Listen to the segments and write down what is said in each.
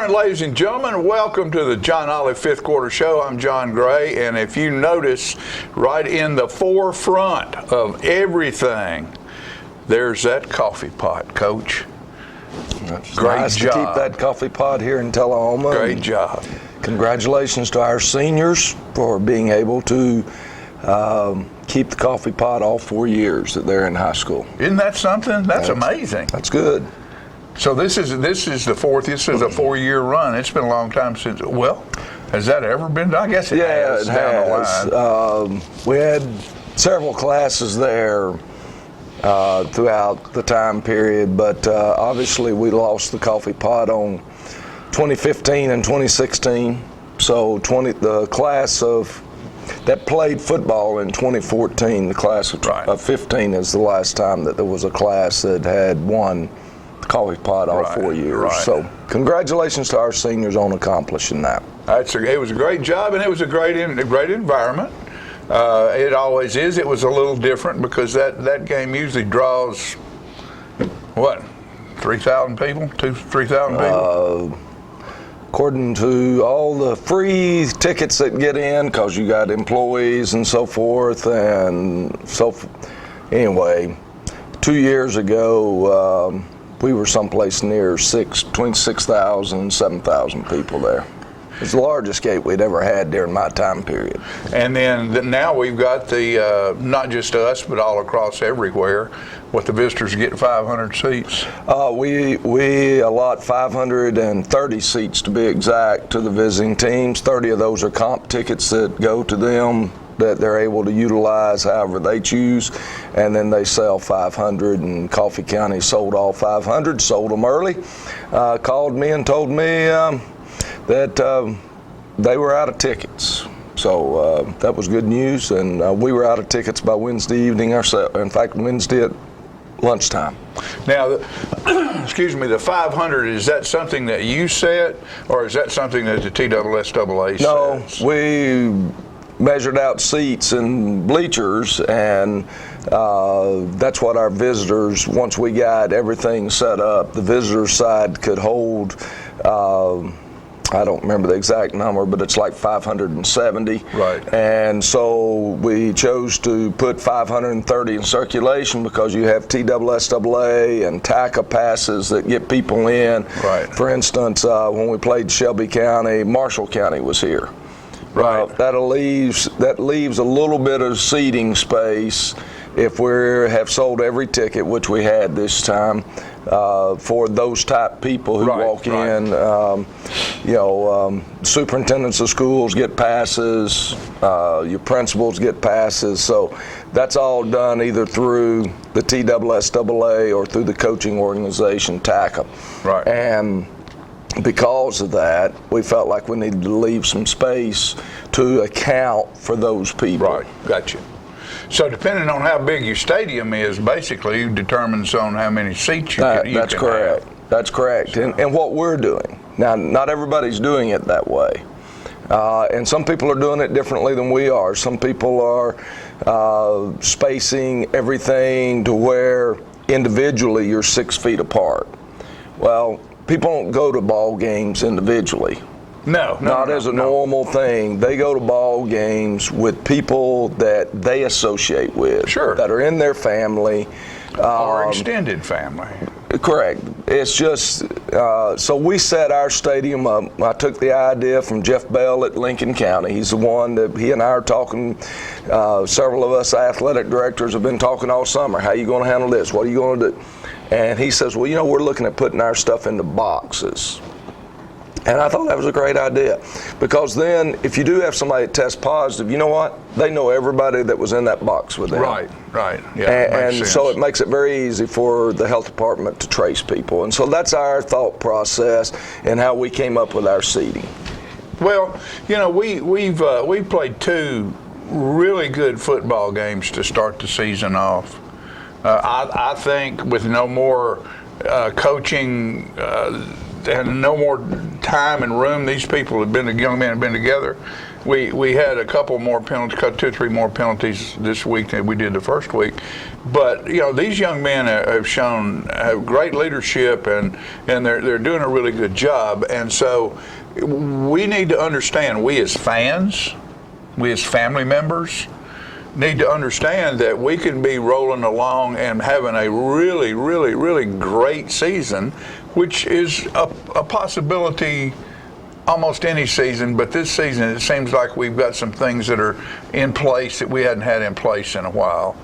morning, ladies and gentlemen. Welcome to the John Olive Fifth Quarter Show. I'm John Gray, and if you notice, right in the forefront of everything, there's that coffee pot, Coach. It's Great nice job. to keep that coffee pot here in Tullahoma. Great job. Congratulations to our seniors for being able to keep the coffee pot all 4 years that they're in high school. Isn't that something? That's amazing. That's good. So this is the fourth. This is a 4-year run. It's been a long time since. Well, has that ever been done? I guess it has. It down has. the line. We had several classes there throughout the time period, but obviously we lost the coffee pot on 2015 and 2016. So the class that played football in 2014, the class of 15 is the last time that there was a class that had won coffee pot all 4 years. Right. So congratulations to our seniors on accomplishing that. It was a great job, and it was a great environment. It always is. It was a little different because that game usually draws, what, 3,000 people? 3,000 people? According to all the free tickets that get in, because you got employees and so forth, anyway, 2 years ago, we were someplace near between 6,000 and 7,000 people there. It's the largest gate we'd ever had during my time period. And then now we've got the, not just us, but all across everywhere, what the visitors get 500 seats. We allot 530 seats to be exact to the visiting teams. 30 of those are comp tickets that go to them that they're able to utilize however they choose, and then they sell 500, and Coffee County sold all 500, sold them early, called me and told me that they were out of tickets. So that was good news, and we were out of tickets by Wednesday evening ourselves. In fact, Wednesday at lunchtime. Now, excuse me, the 500, is that something that you set, or is that something that the TSSAA sets? No, we measured out seats and bleachers, and that's what our visitors, once we got everything set up, the visitor side could hold, I don't remember the exact number, but it's like 570. Right. And so we chose to put 530 in circulation because you have TSSAA and TACA passes that get people in. Right. For instance, when we played Shelby County, Marshall County was here. Right. That leaves a little bit of seating space if we have sold every ticket, which we had this time, for those type people who walk in. Superintendents of schools get passes, your principals get passes. So that's all done either through the TSSAA or through the coaching organization, TACA. Right. And because of that, we felt like we needed to leave some space to account for those people. Right, gotcha. So depending on how big your stadium is, basically determines on how many seats you can That's correct. have. That's correct. And what we're doing. Now, not everybody's doing it that way. And some people are doing it differently than we are. Some people are spacing everything to where individually you're 6 feet apart. Well, people don't go to ball games individually. Not as a normal thing. They go to ball games with people that they associate with. Sure. That are in their family. Or extended family. Correct. It's just, so we set our stadium up. I took the idea from Jeff Bell at Lincoln County. He's the one that he and I are talking, several of us athletic directors have been talking all summer. How are you going to handle this? What are you going to do? And he says, well, we're looking at putting our stuff into boxes. And I thought that was a great idea, because then if you do have somebody that tests positive, you know what? They know everybody that was in that box with them. Right. Yeah. And so it makes it very easy for the health department to trace people. And so that's our thought process and how we came up with our seating. Well, we've played 2 really good football games to start the season off. I think with no more coaching and no more time and room these people have been, the young men have been together, we had a couple more penalties, 2 or 3 more penalties this week than we did the first week. But these young men have shown great leadership, and they're doing a really good job. And so we need to understand, we as fans, we as family members, need to understand that we can be rolling along and having a really, really, really great season, which is a possibility almost any season, but this season it seems like we've got some things that are in place that we hadn't had in place in a while.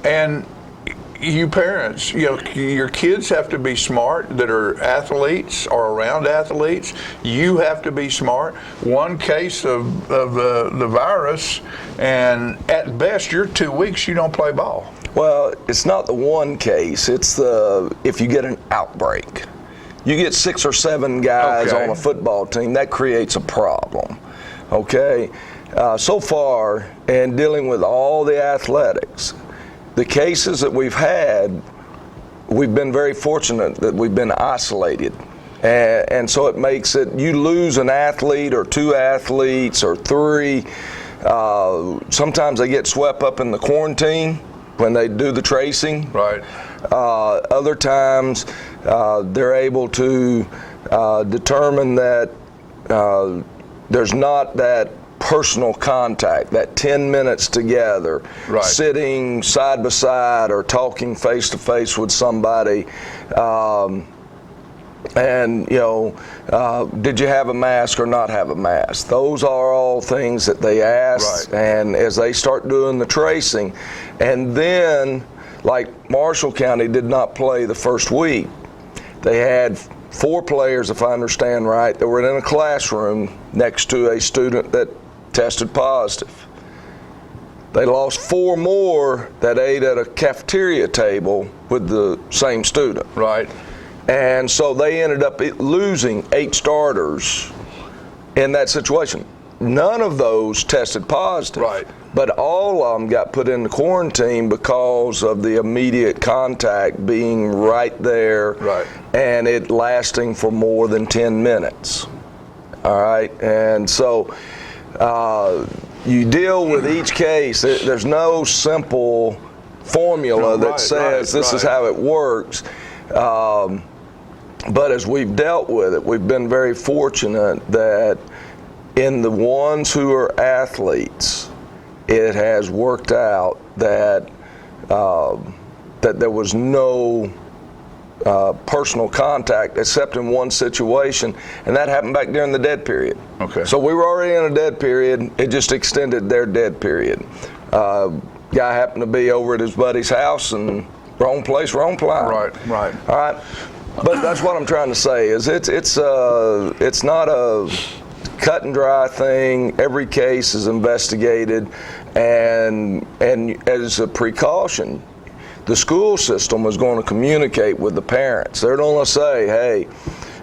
And you parents, your kids have to be smart that are athletes or around athletes. You have to be smart. One case of the virus, and at best, you're 2 weeks, you don't play ball. Well, it's not the one case. It's if you get an outbreak. You get 6 or 7 guys on a football team, that creates a problem, okay? So far, in dealing with all the athletics, the cases that we've had, we've been very fortunate that we've been isolated. And so it makes it, you lose an athlete or 2 athletes or 3, sometimes they get swept up in the quarantine when they do the tracing. Right. Other times, they're able to determine that there's not that personal contact, that 10 minutes together, right, sitting side by side or talking face to face with somebody. And did you have a mask or not have a mask? Those are all things that they ask. Right. And as they start doing the tracing, and then like Marshall County did not play the first week. They had 4 players, if I understand right, that were in a classroom next to a student that tested positive. They lost 4 more that ate at a cafeteria table with the same student. Right. And so they ended up losing 8 starters in that situation. None of those tested positive. Right. But all of them got put into quarantine because of the immediate contact being right there, right, and it lasting for more than 10 minutes. All right, and so you deal with each case. There's no simple formula that says this is how it works. But as we've dealt with it, we've been very fortunate that in the ones who are athletes, it has worked out that that there was no personal contact except in one situation, and that happened back during the dead period. Okay. So we were already in a dead period. It just extended their dead period. Guy happened to be over at his buddy's house, and wrong place, wrong plan. Right. Right. All right. But that's what I'm trying to say is it's not a cut and dry thing. Every case is investigated, and as a precaution, the school system is going to communicate with the parents. They're going to say, hey,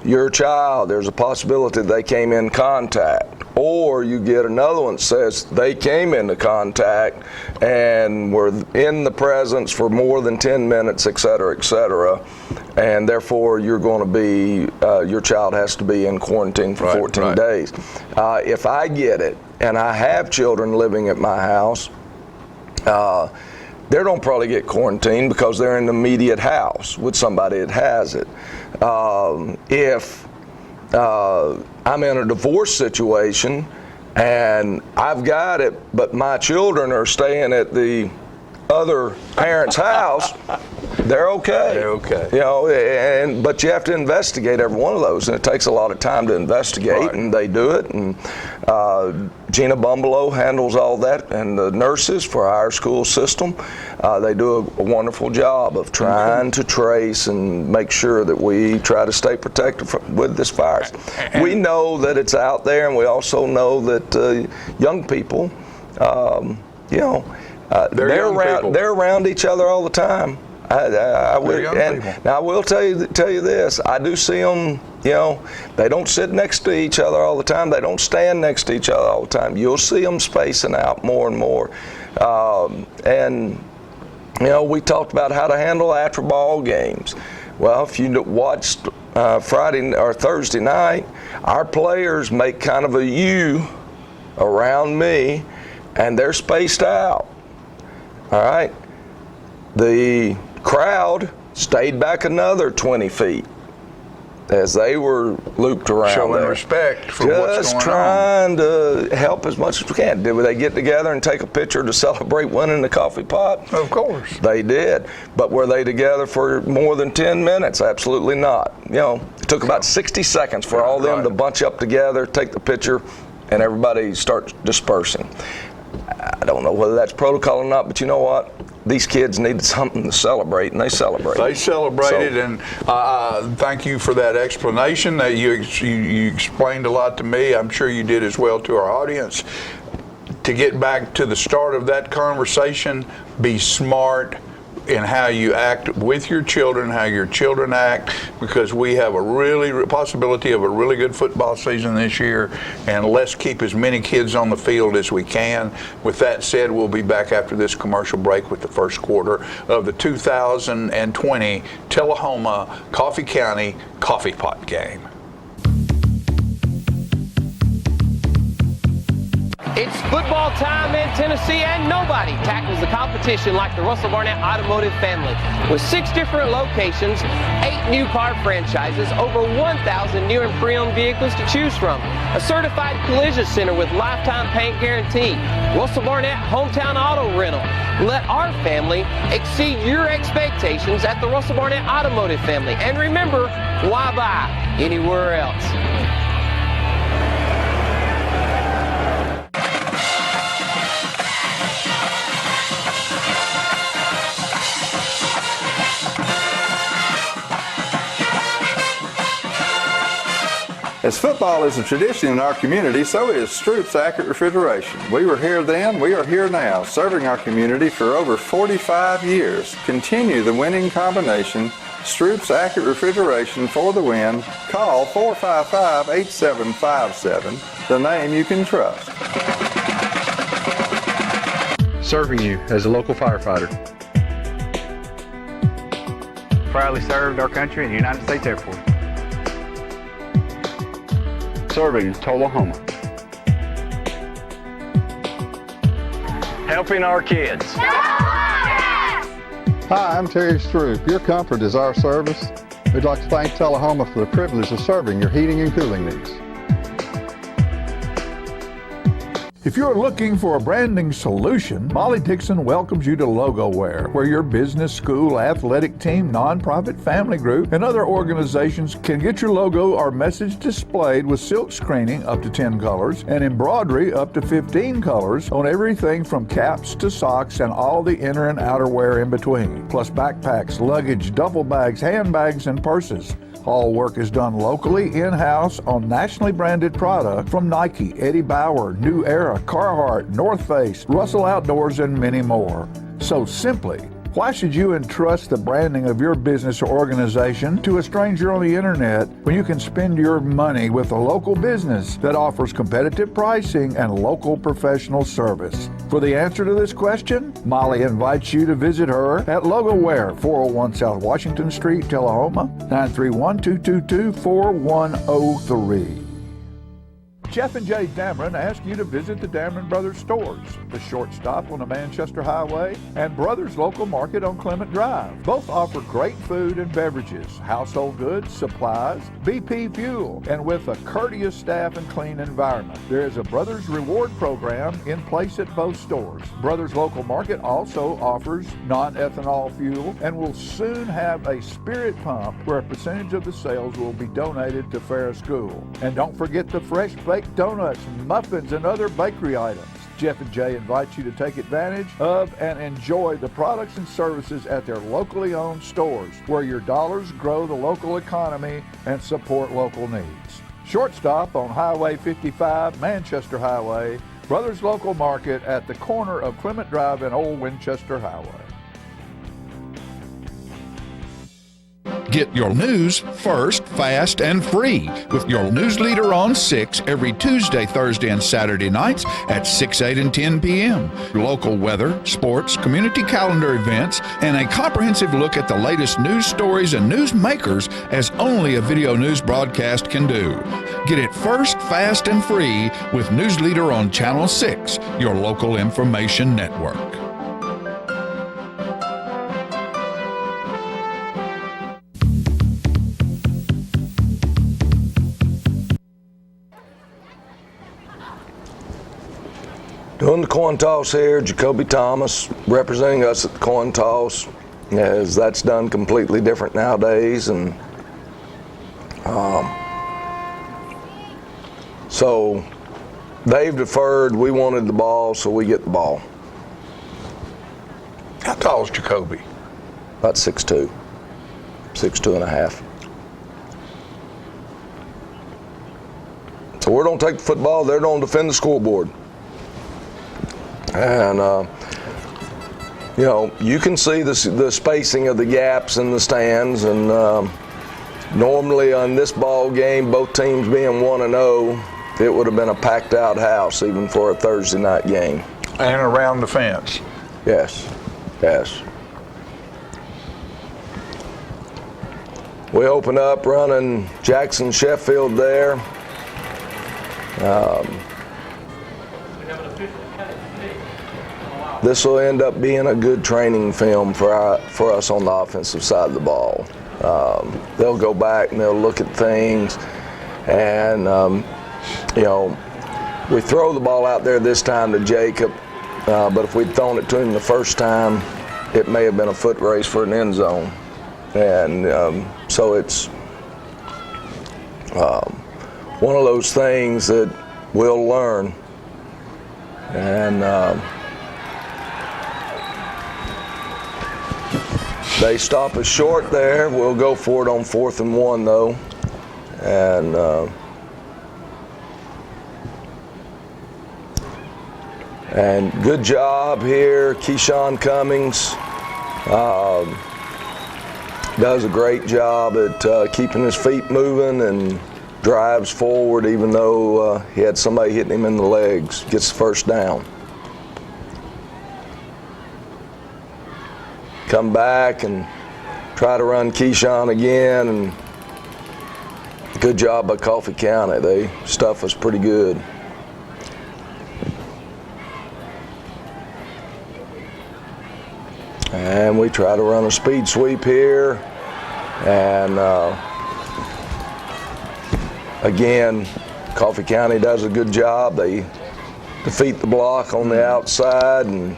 your child, there's a possibility they came in contact. Or you get another one that says they came into contact and were in the presence for more than 10 minutes, et cetera, and therefore you're going to be, your child has to be in quarantine for 14 days. If I get it, and I have children living at my house, they don't probably get quarantined because they're in the immediate house with somebody that has it. If I'm in a divorce situation and I've got it, but my children are staying at the other parent's house, they're okay. They're okay. But you have to investigate every one of those, and it takes a lot of time to investigate, and they do it. And Gina Bumbalow handles all that, and the nurses for our school system, they do a wonderful job of trying to trace and make sure that we try to stay protected with this virus. We know that it's out there, and we also know that young people, they're around each other all the time. I will tell you this. I do see them. They don't sit next to each other all the time. They don't stand next to each other all the time. You'll see them spacing out more and more. We talked about how to handle after ball games. Well, if you watched Friday or Thursday night, our players make kind of a U around me, and they're spaced out. All right. The crowd stayed back another 20 feet as they were looped around. Showing there. respect for what's going on. Just trying to help as much as we can. Did they get together and take a picture to celebrate winning the coffee pot? Of course. They did. But were they together for more than 10 minutes? Absolutely not. You know, it took about 60 seconds for all them to bunch up together, take the picture, and everybody starts dispersing. I don't know whether that's protocol or not, but you know what? These kids needed something to celebrate, and they celebrated. They celebrated, and thank you for that explanation. You explained a lot to me. I'm sure you did as well to our audience. To get back to the start of that conversation, be smart in how you act with your children, how your children act, because we have a possibility of a really good football season this year, and let's keep as many kids on the field as we can. With that said, we'll be back after this commercial break with the first quarter of the 2020 Tullahoma Coffee County Coffee Pot Game. It's football time in Tennessee, and nobody tackles the competition like the Russell Barnett Automotive family. With 6 different locations, 8 new car franchises, over 1,000 new and pre-owned vehicles to choose from, a certified collision center with lifetime paint guarantee, Russell Barnett Hometown Auto Rental. Let our family exceed your expectations at the Russell Barnett Automotive family. And remember, why buy anywhere else? As football is a tradition in our community, so is Stroop's Accurate Refrigeration. We were here then, we are here now, serving our community for over 45 years. Continue the winning combination, Stroop's Accurate Refrigeration for the win. Call 455-8757, the name you can trust. Serving you as a local firefighter. Proudly served our country in the United States Air Force. Serving Tullahoma. Helping our kids. Hi, I'm Terry Stroop. Your comfort is our service. We'd like to thank Tullahoma for the privilege of serving your heating and cooling needs. If you're looking for a branding solution, Molly Dixon welcomes you to LogoWare, where your business, school, athletic team, nonprofit, family group, and other organizations can get your logo or message displayed with silk screening up to 10 colors and embroidery up to 15 colors on everything from caps to socks and all the inner and outer wear in between, plus backpacks, luggage, duffel bags, handbags, and purses. All work is done locally, in-house, on nationally branded product from Nike, Eddie Bauer, New Era, Carhartt, North Face, Russell Outdoors, and many more. So simply, why should you entrust the branding of your business or organization to a stranger on the internet when you can spend your money with a local business that offers competitive pricing and local professional service? For the answer to this question, Molly invites you to visit her at LogoWare, 401 South Washington Street, Tullahoma, 931-222-4103. Jeff and Jay Dameron ask you to visit the Dameron Brothers stores, the short stop on the Manchester Highway, and Brothers Local Market on Clement Drive. Both offer great food and beverages, household goods, supplies, BP fuel, and with a courteous staff and clean environment. There is a Brothers Reward program in place at both stores. Brothers Local Market also offers non-ethanol fuel and will soon have a spirit pump where a percentage of the sales will be donated to Ferris School. And don't forget the fresh baked donuts, muffins, and other bakery items. Jeff and Jay invite you to take advantage of and enjoy the products and services at their locally owned stores, where your dollars grow the local economy and support local needs. Short stop on Highway 55, Manchester Highway, Brothers Local Market at the corner of Clement Drive and Old Winchester Highway. Get your news first, fast, and free with your news leader on 6 every Tuesday, Thursday, and Saturday nights at 6, 8, and 10 p.m. Local weather, sports, community calendar events, and a comprehensive look at the latest news stories and news makers as only a video news broadcast can do. Get it first, fast, and free with News Leader on Channel 6, your local information network. Doing the coin toss here, Jacoby Thomas representing us at the coin toss, as that's done completely different nowadays, and so they've deferred. We wanted the ball, so we get the ball. How tall is Jacoby? About 6'2", 6'2 and a half. So we're going to take the football. They're going to defend the scoreboard. And, you know, you can see the spacing of the gaps in the stands. And normally on this ball game, both teams being 1-0, it would have been a packed out house even for a Thursday night game. And around the fence. Yes, yes. We open up running Jackson Sheffield there. This will end up being a good training film for us on the offensive side of the ball. They'll go back and they'll look at things, and you know, we throw the ball out there this time to Jacob, but if we'd thrown it to him the first time, it may have been a foot race for an end zone. And so it's one of those things that we'll learn. And they stop us short there. We'll go for it on 4th and 1 though. And good job here, Keyshawn Cummings. Does a great job at keeping his feet moving and drives forward even though he had somebody hitting him in the legs. Gets the first down. Come back and try to run Keyshawn again, and good job by Coffee County. They stuff us pretty good. And we try to run a speed sweep here, and again, Coffee County does a good job. They defeat the block on the outside, and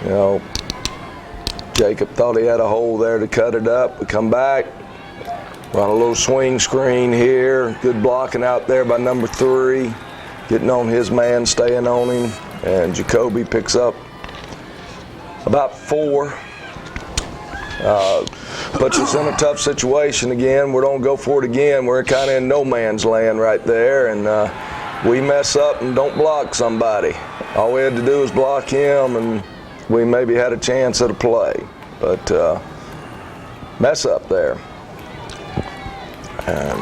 you know, Jacob thought he had a hole there to cut it up. We come back, run a little swing screen here. Good blocking out there by number 3, getting on his man, staying on him, and Jacoby picks up about 4. Puts us in a tough situation again. We don't go for it again. We're kind of in no man's land right there, and we mess up and don't block somebody. All we had to do was block him, and we maybe had a chance at a play, but mess up there. And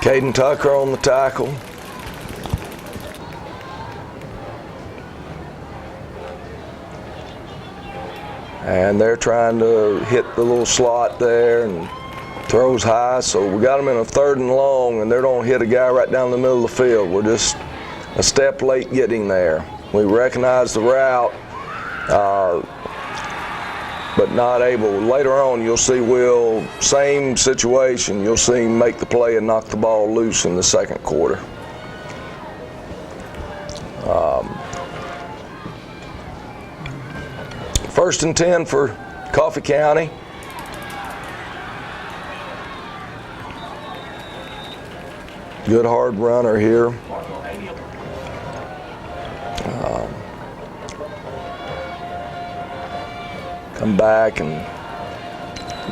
Caden Tucker on the tackle. And they're trying to hit the little slot there, and throws high, so we got them in a 3rd and long, and they don't hit a guy right down the middle of the field. We're just a step late getting there. We recognize the route, but not able. Later on, you'll see Will, same situation. You'll see him make the play and knock the ball loose in the 2nd quarter. First and 10 for Coffee County. Good hard runner here. Come back, and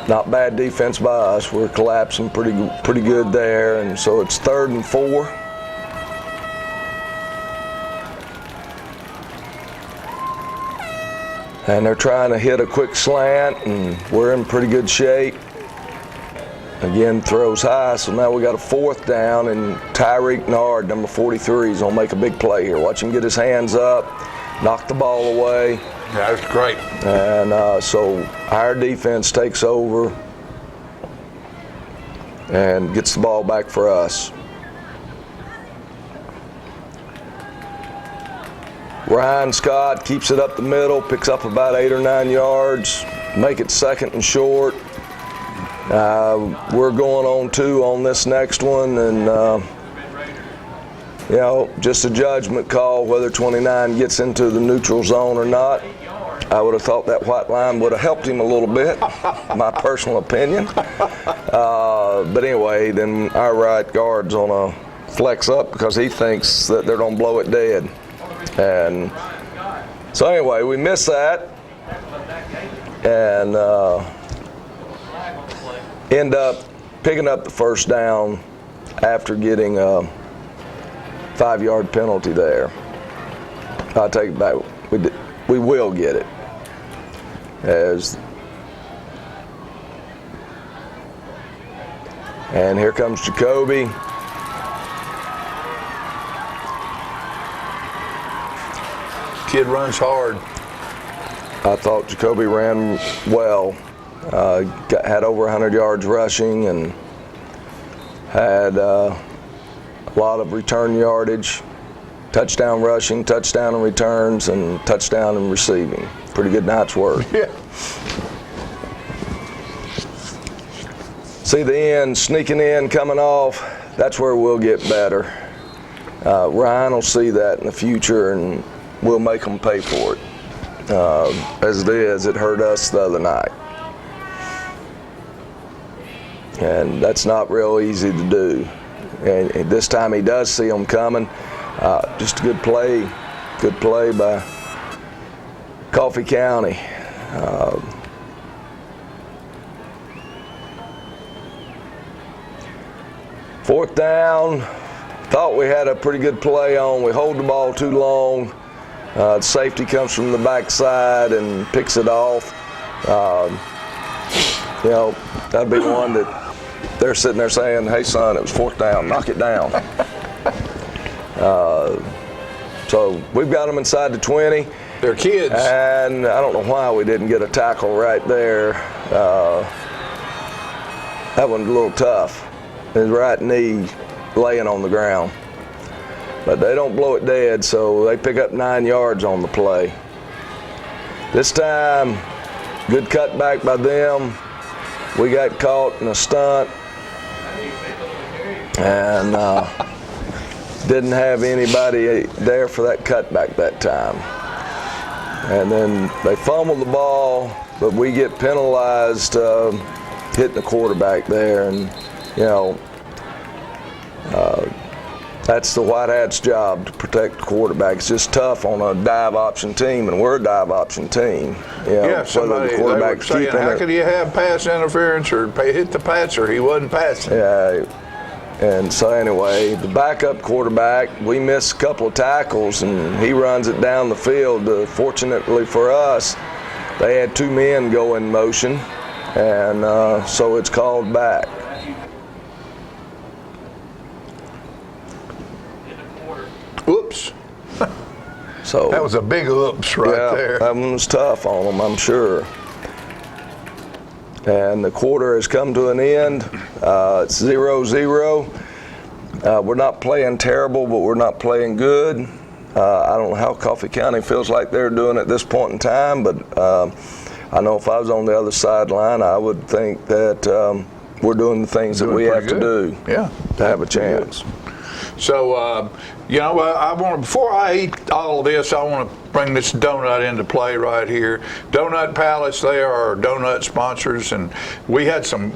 not bad defense by us. We're collapsing pretty good there, and so it's 3rd and 4. And they're trying to hit a quick slant, and we're in pretty good shape. Again, throws high, so now we got a 4th down, and Tyreek Nard, number 43, is gonna make a big play here. Watch him get his hands up, knock the ball away. Yeah, that's great. And so our defense takes over and gets the ball back for us. Ryan Scott keeps it up the middle, picks up about 8 or 9 yards, make it 2nd and short. We're going on 2 on this next one, and you know, just a judgment call whether 29 gets into the neutral zone or not. I would have thought that white line would have helped him a little bit, my personal opinion. But anyway, then our right guard's on a flex up because he thinks that they're going to blow it dead. And so anyway, we missed that and end up picking up the 1st down after getting a 5-yard penalty there. I'll take it back. We will get it. And here comes Jacoby. Kid runs hard. I thought Jacoby ran well. Had over 100 yards rushing and had a lot of return yardage. Touchdown rushing, touchdown in returns, and touchdown in receiving. Pretty good night's work. Yeah. See the end sneaking in, coming off. That's where we'll get better. Ryan will see that in the future, and we'll make them pay for it. As it is, it hurt us the other night. And that's not real easy to do. And this time he does see them coming. Just a good play by Coffee County. Fourth down, thought we had a pretty good play on. We hold the ball too long. The safety comes from the backside and picks it off. You know, that'd be one that they're sitting there saying, hey son, it was 4th down, knock it down. So we've got them inside the 20. They're kids. And I don't know why we didn't get a tackle right there. That one's a little tough. His right knee laying on the ground. But they don't blow it dead, so they pick up 9 yards on the play. This time, good cutback by them. We got caught in a stunt and didn't have anybody there for that cutback that time. And then they fumbled the ball, but we get penalized hitting the quarterback there. And, you know, that's the White Hat's job, to protect the quarterback. It's just tough on a dive option team, and we're a dive option team. You know, Yeah, somebody, they were saying, how could you have pass interference or hit the passer? He wasn't passing. Yeah, and so anyway, the backup quarterback, we missed a couple of tackles, and he runs it down the field. Fortunately for us, they had 2 men go in motion, and so it's called back. Oops. So That was a big oops right there. That one was tough on them, I'm sure. And the quarter has come to an end. It's 0-0. We're not playing terrible, but we're not playing good. I don't know how Coffee County feels like they're doing at this point in time, but I know if I was on the other sideline, I would think that we're doing the things that we have to do to have a chance. So, you know, before I eat all of this, I want to bring this donut into play right here. Donut Palace, they are our donut sponsors, and we had some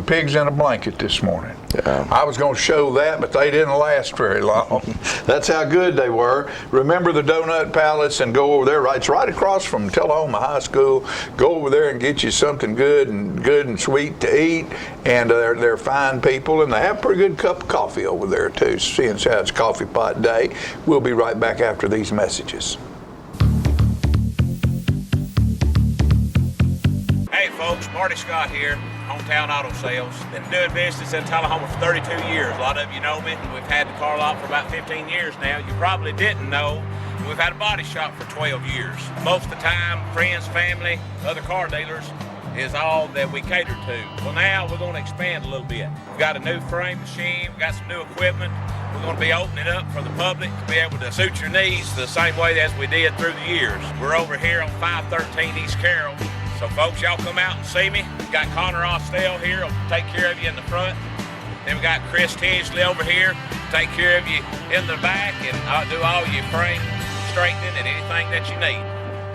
pigs in a blanket this morning. Yeah. I was going to show that, but they didn't last very long. That's how good they were. Remember the Donut Palace and go over there. It's right across from Tullahoma High School. Go over there and get you something good and sweet to eat. And they're fine people, and they have a pretty good cup of coffee over there too. Seeing as how it's Coffee Pot Day, we'll be right back after these messages. folks. Marty Scott here, Hometown Auto Sales. Been doing business in Tullahoma for 32 years. A lot of you know me. We've had the car lot for about 15 years now. You probably didn't know we've had a body shop for 12 years. Most of the time, friends, family, other car dealers is all that we cater to. Well, now we're going to expand a little bit. We've got a new frame machine. We've got some new equipment. We're going to be opening up for the public to be able to suit your needs the same way as we did through the years. We're over here on 513 East Carroll. So folks, y'all come out and see me. We've got Connor Austell here, will take care of you in the front. Then we got Chris Tinsley over here, take care of you in the back, and I'll do all your frame straightening and anything that you need.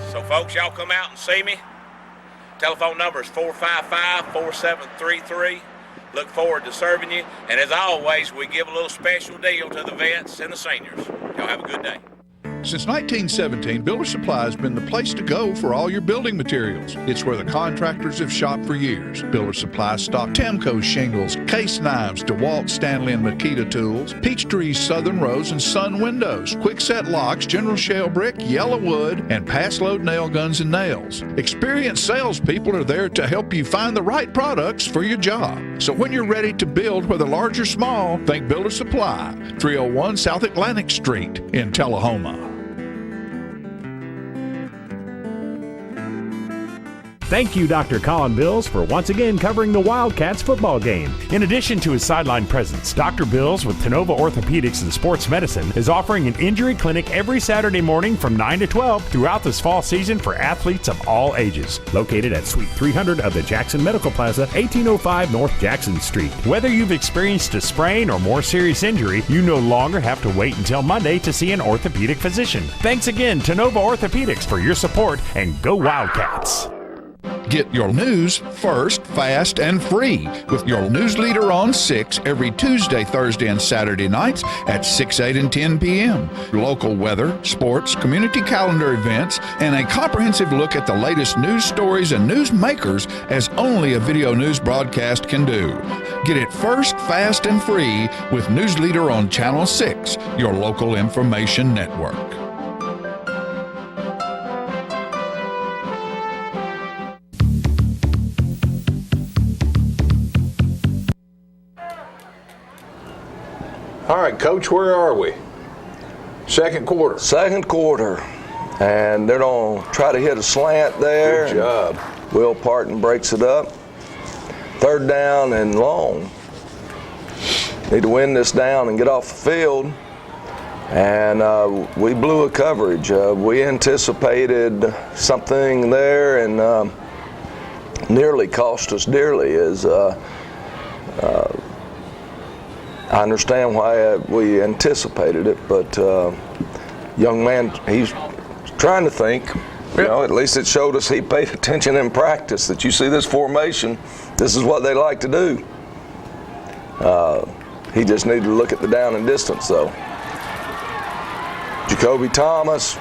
So folks, y'all come out and see me. Telephone number is 455-4733. Look forward to serving you. And as always, we give a little special deal to the vets and the seniors. Y'all have a good day. Since 1917, Builder Supply has been the place to go for all your building materials. It's where the contractors have shopped for years. Builder Supply stock Temco shingles, case knives, DeWalt, Stanley, and Makita tools, Peachtree's Southern Rose and Sun windows, Quickset locks, General Shell brick, yellow wood, and pass load nail guns and nails. Experienced salespeople are there to help you find the right products for your job. So when you're ready to build, whether large or small, think Builder Supply, 301 South Atlantic Street in Tullahoma. Thank you, Dr. Colin Bills, for once again covering the Wildcats football game. In addition to his sideline presence, Dr. Bills with Tenova Orthopedics and Sports Medicine is offering an injury clinic every Saturday morning from 9 to 12 throughout this fall season for athletes of all ages. Located at Suite 300 of the Jackson Medical Plaza, 1805 North Jackson Street. Whether you've experienced a sprain or more serious injury, you no longer have to wait until Monday to see an orthopedic physician. Thanks again, Tenova Orthopedics, for your support, and go Wildcats! Get your news first, fast, and free with your news leader on 6 every Tuesday, Thursday, and Saturday nights at 6, 8, and 10 p.m. Local weather, sports, community calendar events, and a comprehensive look at the latest news stories and news makers as only a video news broadcast can do. Get it first, fast, and free with News Leader on Channel 6, your local information network. All right, Coach, where are we? Second quarter. Second quarter. And they're going to try to hit a slant there. Good job. Will Parton breaks it up. Third down and long. Need to win this down and get off the field. And we blew a coverage. We anticipated something there and nearly cost us dearly. I understand why we anticipated it, but young man, he's trying to think. You know, at least it showed us he paid attention in practice, that you see this formation, this is what they like to do. He just needed to look at the down and distance, though. Jacoby Thomas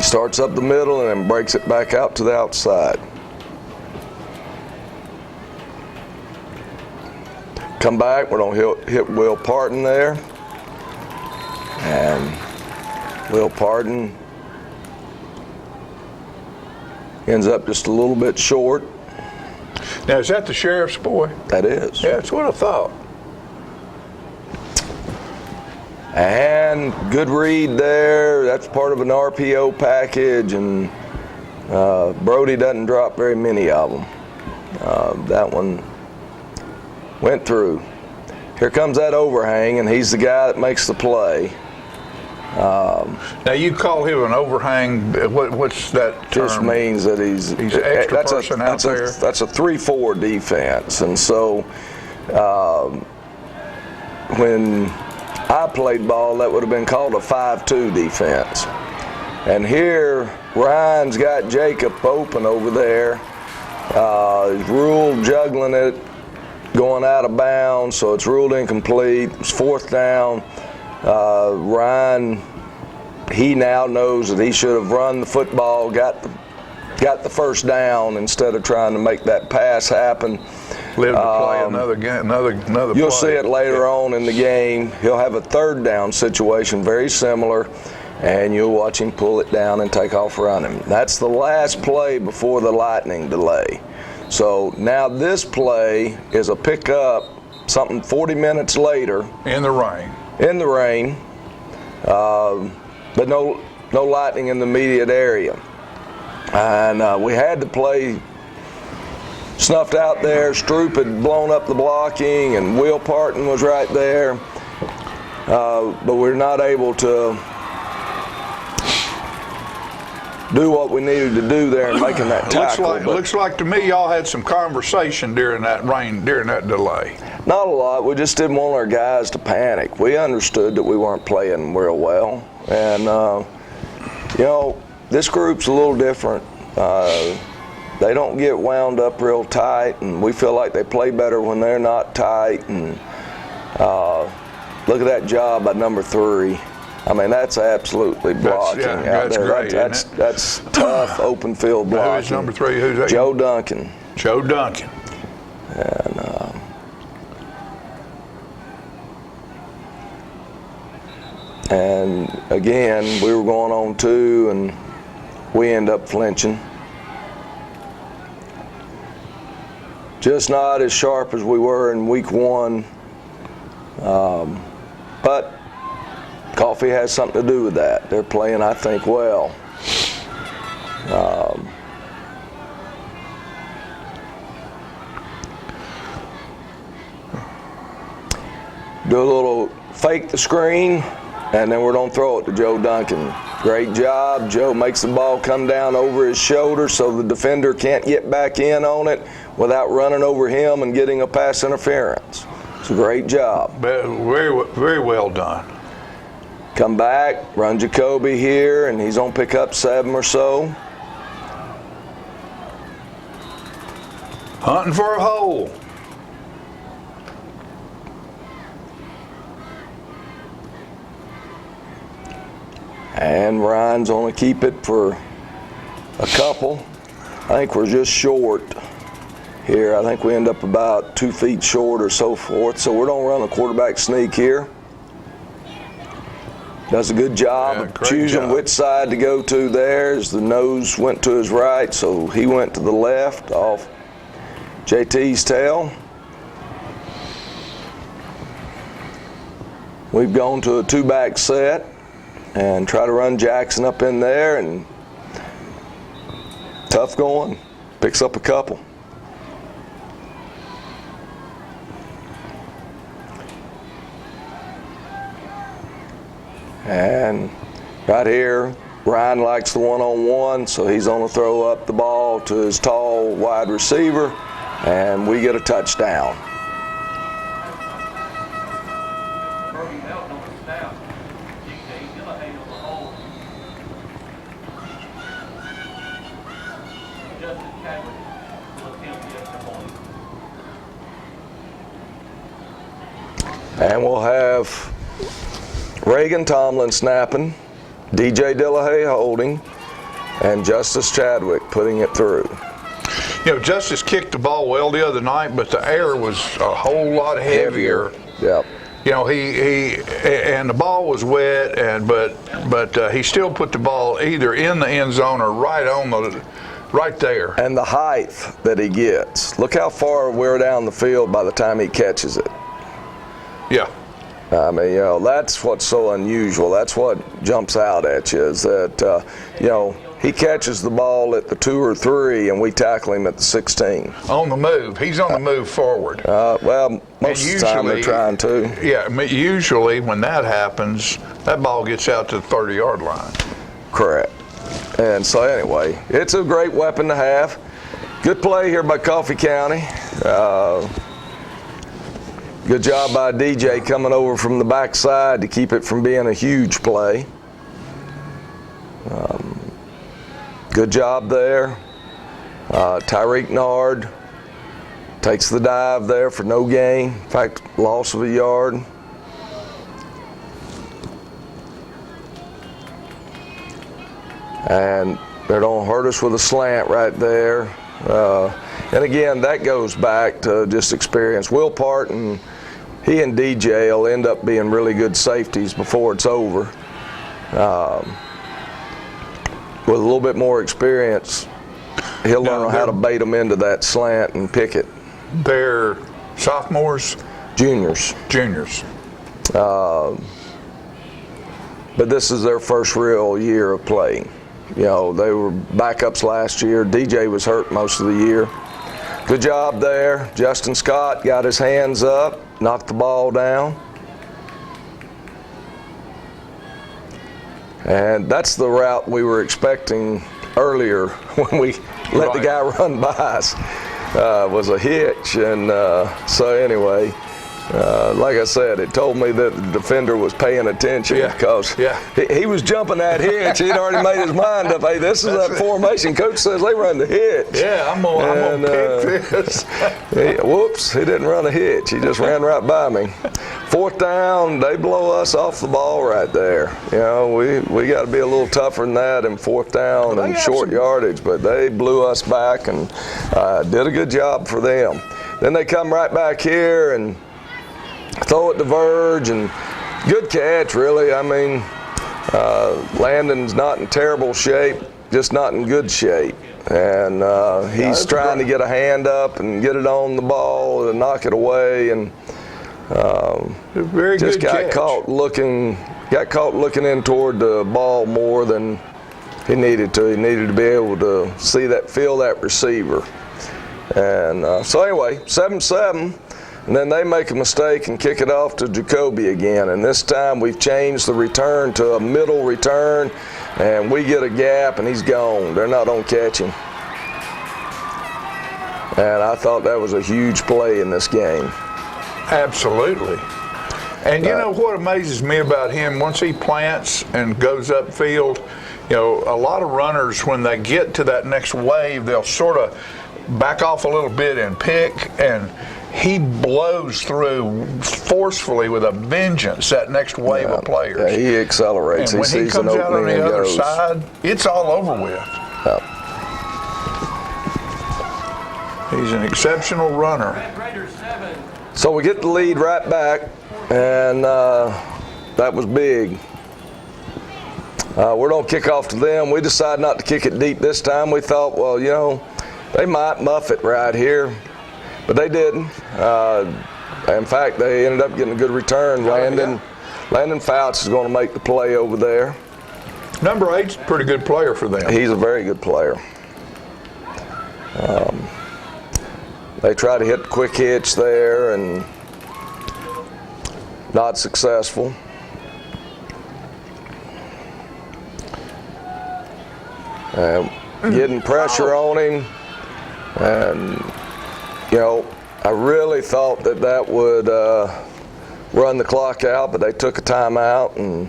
starts up the middle and then breaks it back out to the outside. Come back, we're going to hit Will Parton there. And Will Parton ends up just a little bit short. Now, is that the sheriff's boy? That is. Yeah, that's what I thought. And good read there. That's part of an RPO package, and Brody doesn't drop very many of them. That one went through. Here comes that overhang, and he's the guy that makes the play. Now you call him an overhang. What's that term? Just means that he's an extra person out there. That's a 3-4 defense, and so when I played ball, that would have been called a 5-2 defense. And here Ryan's got Jacob open over there. He's ruled juggling it, going out of bounds, so it's ruled incomplete. It's fourth down. Ryan, he now knows that he should have run the football, got the first down instead of trying to make that pass happen. Live to play another game, another You'll play. see it later on in the game. He'll have a third down situation, very similar, and you'll watch him pull it down and take off running. That's the last play before the lightning delay. So now this play is a pickup, something 40 minutes later. In the rain. In the rain, but no lightning in the immediate area. And we had the play snuffed out there. Stroop had blown up the blocking, and Will Parton was right there. But we're not able to do what we needed to do there in making that tackle. Looks like to me y'all had some conversation during that rain, during that delay. Not a lot. We just didn't want our guys to panic. We understood that we weren't playing real well. And, you know, this group's a little different. They don't get wound up real tight, and we feel like they play better when they're not tight. And look at that job by number 3. I mean, that's absolutely blocking out there. Great, that's tough open field blocking. Who's number 3? Who's that? Joe Duncan. Joe Duncan. And again, we were going on 2, and we end up flinching. Just not as sharp as we were in week 1, but Coffee has something to do with that. They're playing, I think, well. Do a little fake the screen, and then we're going to throw it to Joe Duncan. Great job. Joe makes the ball come down over his shoulder so the defender can't get back in on it without running over him and getting a pass interference. It's a great job. Very, very well done. Come back, run Jacoby here, and he's going to pick up 7 or so. Hunting for a hole. And Ryan's going to keep it for a couple. I think we're just short here. I think we end up about 2 feet short or so forth. So we're going to run a quarterback sneak here. Does a good job of choosing which side to go to there, as the nose went to his right, so he went to the left off JT's tail. We've gone to a 2-back set and try to run Jackson up in there, and tough going, picks up a couple. And right here, Ryan likes the one-on-one, so he's going to throw up the ball to his tall wide receiver, and we get a touchdown. And we'll have Reagan Tomlin snapping, DJ Delahaye holding, and Justice Chadwick putting it through. You know, Justice kicked the ball well the other night, but the air was a whole lot heavier. Yep. You know, and the ball was wet, but he still put the ball either in the end zone or right there. And the height that he gets. Look how far we're down the field by the time he catches it. Yeah. I mean, you know, that's what's so unusual. That's what jumps out at you, is that, you know, he catches the ball at the 2 or 3, and we tackle him at the 16. On the move. He's on the move forward. Well, most of the time they're trying to. Yeah, usually when that happens, that ball gets out to the 30-yard line. Correct. And so anyway, it's a great weapon to have. Good play here by Coffee County. Good job by DJ coming over from the backside to keep it from being a huge play. Good job there. Tyreek Nard takes the dive there for no gain. In fact, loss of a yard. And they're going to hurt us with a slant right there. And again, that goes back to just experience. Will Parton, he and DJ will end up being really good safeties before it's over. With a little bit more experience, he'll learn how to bait them into that slant and pick it. They're sophomores? Juniors. Juniors. But this is their first real year of playing. You know, they were backups last year. DJ was hurt most of the year. Good job there. Justin Scott got his hands up, knocked the ball down. And that's the route we were expecting earlier when we let the guy run by us. Was a hitch, and so anyway, like I said, it told me that the defender was paying attention because he was jumping that hitch. He'd already made his mind up. Hey, this is that formation. Coach says they run the hitch. Yeah, I'm gonna pick this. Whoops, he didn't run a hitch. He just ran right by me. 4th down, they blow us off the ball right there. You know, we got to be a little tougher than that in 4th down and short yardage, but they blew us back and did a good job for them. Then they come right back here and throw it to Verge, and good catch, really. I mean, Landon's not in terrible shape, just not in good shape. And he's trying to get a hand up and get it on the ball and knock it away, and just got caught looking in toward the ball more than he needed to. He needed to be able to feel that receiver. And so anyway, 7-7. And then they make a mistake and kick it off to Jacoby again. And this time we've changed the return to a middle return, and we get a gap and he's gone. They're not on catch him. And I thought that was a huge play in this game. Absolutely. And you know what amazes me about him, once he plants and goes upfield, you know, a lot of runners, when they get to that next wave, they'll sort of back off a little bit and pick, and he blows through forcefully with a vengeance that next wave of players. Yeah, he accelerates. And when he comes out on the other side, it's all over with. He's an exceptional runner. So we get the lead right back, and that was big. We're going to kick off to them. We decided not to kick it deep this time. We thought, well, you know, they might muff it right here. But they didn't. In fact, they ended up getting a good return. Landon Fouts is going to make the play over there. Number 8's a pretty good player for them. He's a very good player. They try to hit the quick hitch there and not successful. Getting pressure on him, and you know, I really thought that would run the clock out, but they took a timeout, and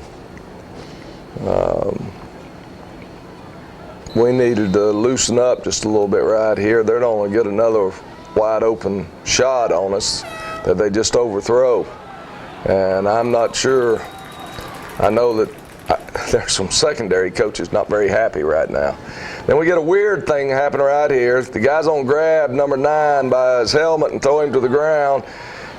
we needed to loosen up just a little bit right here. They're going to get another wide open shot on us that they just overthrow, and I'm not sure. I know that there's some secondary coaches not very happy right now. Then we get a weird thing happen right here. The guy's on grab number 9 by his helmet and throw him to the ground.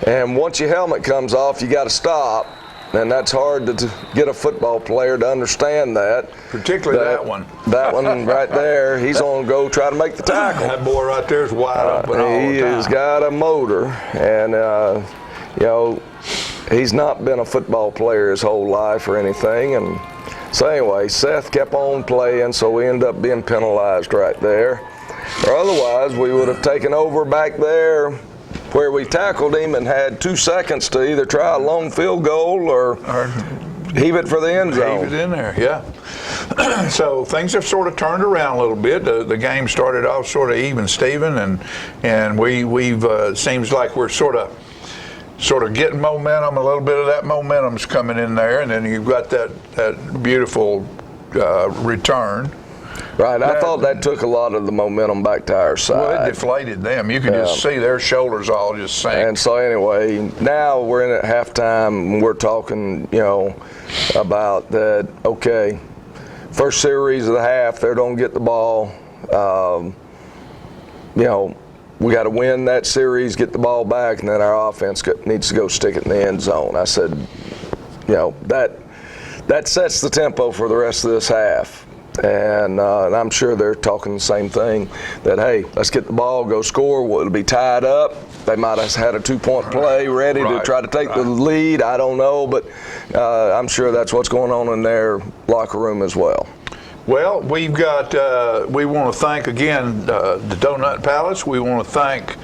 And once your helmet comes off, you got to stop. And that's hard to get a football player to understand that. Particularly that one. That one right there, he's going to go try to make the tackle. That boy right there is wide open all the time. He has got a motor. And, you know, he's not been a football player his whole life or anything. And so anyway, Seth kept on playing, so we ended up being penalized right there. Or otherwise, we would have taken over back there where we tackled him and had 2 seconds to either try a long field goal or heave it for the end zone. Heave it in there, yeah. So things have sort of turned around a little bit. The game started off sort of even Steven, and we've seems like we're sort of getting momentum. A little bit of that momentum's coming in there, and then you've got that beautiful return. Right, I thought that took a lot of the momentum back to our side. Well, it deflated them. You can just see their shoulders all just sink. And so anyway, now we're in at halftime, and we're talking, you know, about that, okay, first series of the half, they're going to get the ball. You know, we got to win that series, get the ball back, and then our offense needs to go stick it in the end zone. I said, you know, that sets the tempo for the rest of this half. And I'm sure they're talking the same thing, that, hey, let's get the ball, go score. It'll be tied up. They might have had a 2-point play ready to try to take the lead. I don't know, but I'm sure that's what's going on in their locker room as well. Well, we've got, we want to thank again the Donut Palace. We want to thank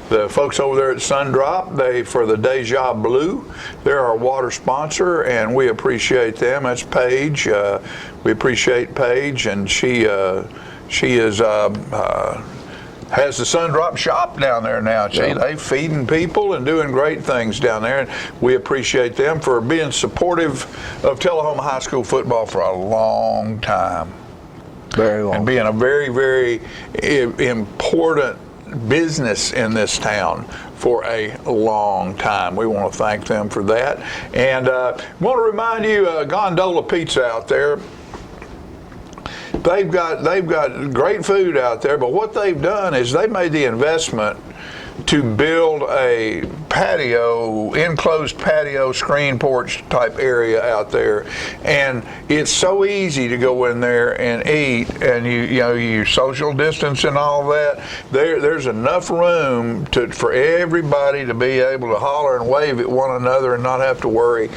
the folks over there at Sundrop for the Deja Blue. They're our water sponsor, and we appreciate them. That's Paige. We appreciate Paige, and she is has the Sundrop shop down there now. They feeding people and doing great things down there, and we appreciate them for being supportive of Tullahoma High School football for a long time. Very long. And being a very, very important business in this town for a long time. We want to thank them for that. And want to remind you, Gondola Pizza out there, they've got great food out there, but what they've done is they made the investment to build a patio, enclosed patio, screen porch type area out there, and it's so easy to go in there and eat, and you social distance and all that. There's enough room for everybody to be able to holler and wave at one another and not have to worry.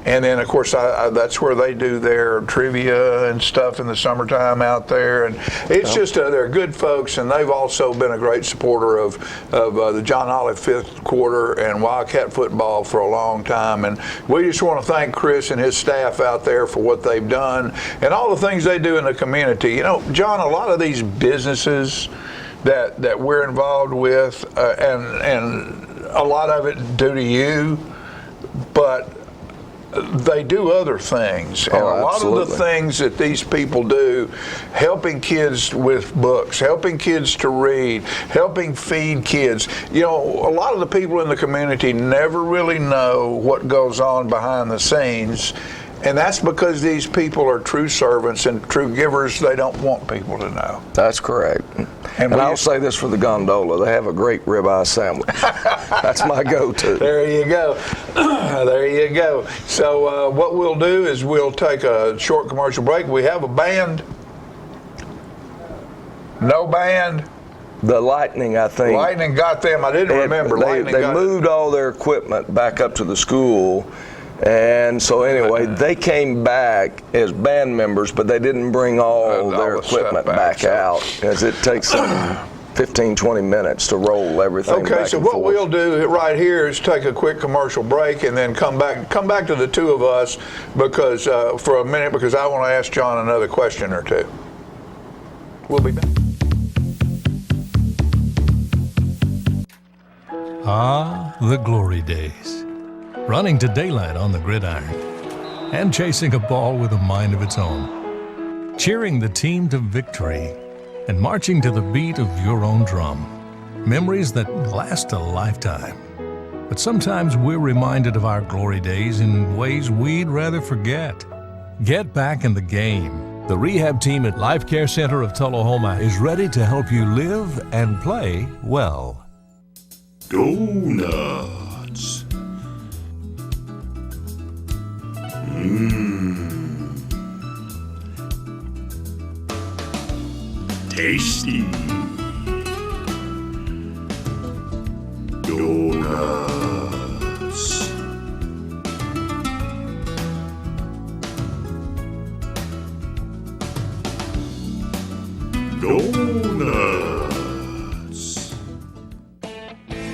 And then, of course, that's where they do their trivia and stuff in the summertime out there. And it's just, they're good folks, and they've also been a great supporter of the John Olive Fifth Quarter and Wildcat football for a long time. And we just want to thank Chris and his staff out there for what they've done and all the things they do in the community. You know, John, a lot of these businesses that we're involved with, and a lot of it due to you, but they do other things, and a lot of the things that these people do, helping kids with books, helping kids to read, helping feed kids. You know, a lot of the people in the community never really know what goes on behind the scenes, and that's because these people are true servants and true givers. They don't want people to know. That's correct. And I'll say this for the Gondola, they have a great ribeye sandwich. That's my go-to. There you go. There you go. So what we'll do is we'll take a short commercial break. We have a band. No band. The Lightning, I think. Lightning got them. I didn't remember. They moved all their equipment back up to the school. And so anyway, they came back as band members, but they didn't bring all their equipment back out, as it takes them 15, 20 minutes to roll everything back Okay, so what we'll do right here is take a quick commercial break and then come back to the two of us because for a minute, because I want to ask John another question or two. We'll be back. Ah, the glory days. Running to daylight on the gridiron, and chasing a ball with a mind of its own, cheering the team to victory, and marching to the beat of your own drum. Memories that last a lifetime. But sometimes we're reminded of our glory days in ways we'd rather forget. Get back in the game. The rehab team at Life Care Center of Tullahoma is ready to help you live and play well. Donuts. Tasty. Donuts. Donuts.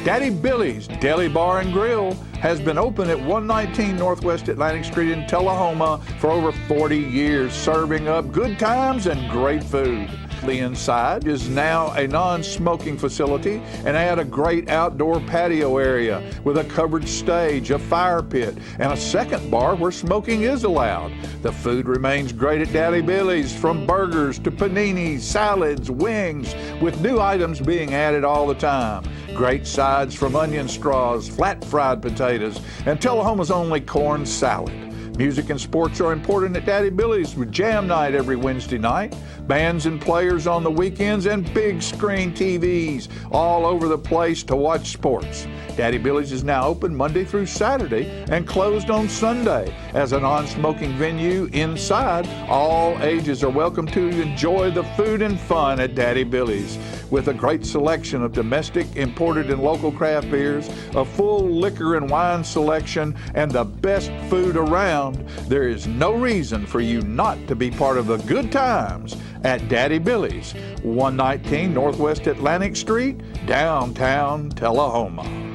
Daddy Billy's Deli Bar and Grill has been open at 119 Northwest Atlantic Street in Tullahoma for over 40 years, serving up good times and great food. The inside is now a non-smoking facility and had a great outdoor patio area with a covered stage, a fire pit, and a second bar where smoking is allowed. The food remains great at Daddy Billy's, from burgers to paninis, salads, wings, with new items being added all the time. Great sides from onion straws, flat fried potatoes, and Tullahoma's only corn salad. Music and sports are important at Daddy Billy's with Jam Night every Wednesday night, bands and players on the weekends, and big screen TVs all over the place to watch sports. Daddy Billy's is now open Monday through Saturday and closed on Sunday. As a non-smoking venue inside, all ages are welcome to enjoy the food and fun at Daddy Billy's. With a great selection of domestic, imported, and local craft beers, a full liquor and wine selection, and the best food around, there is no reason for you not to be part of the good times at Daddy Billy's, 119 Northwest Atlantic Street, downtown Tullahoma.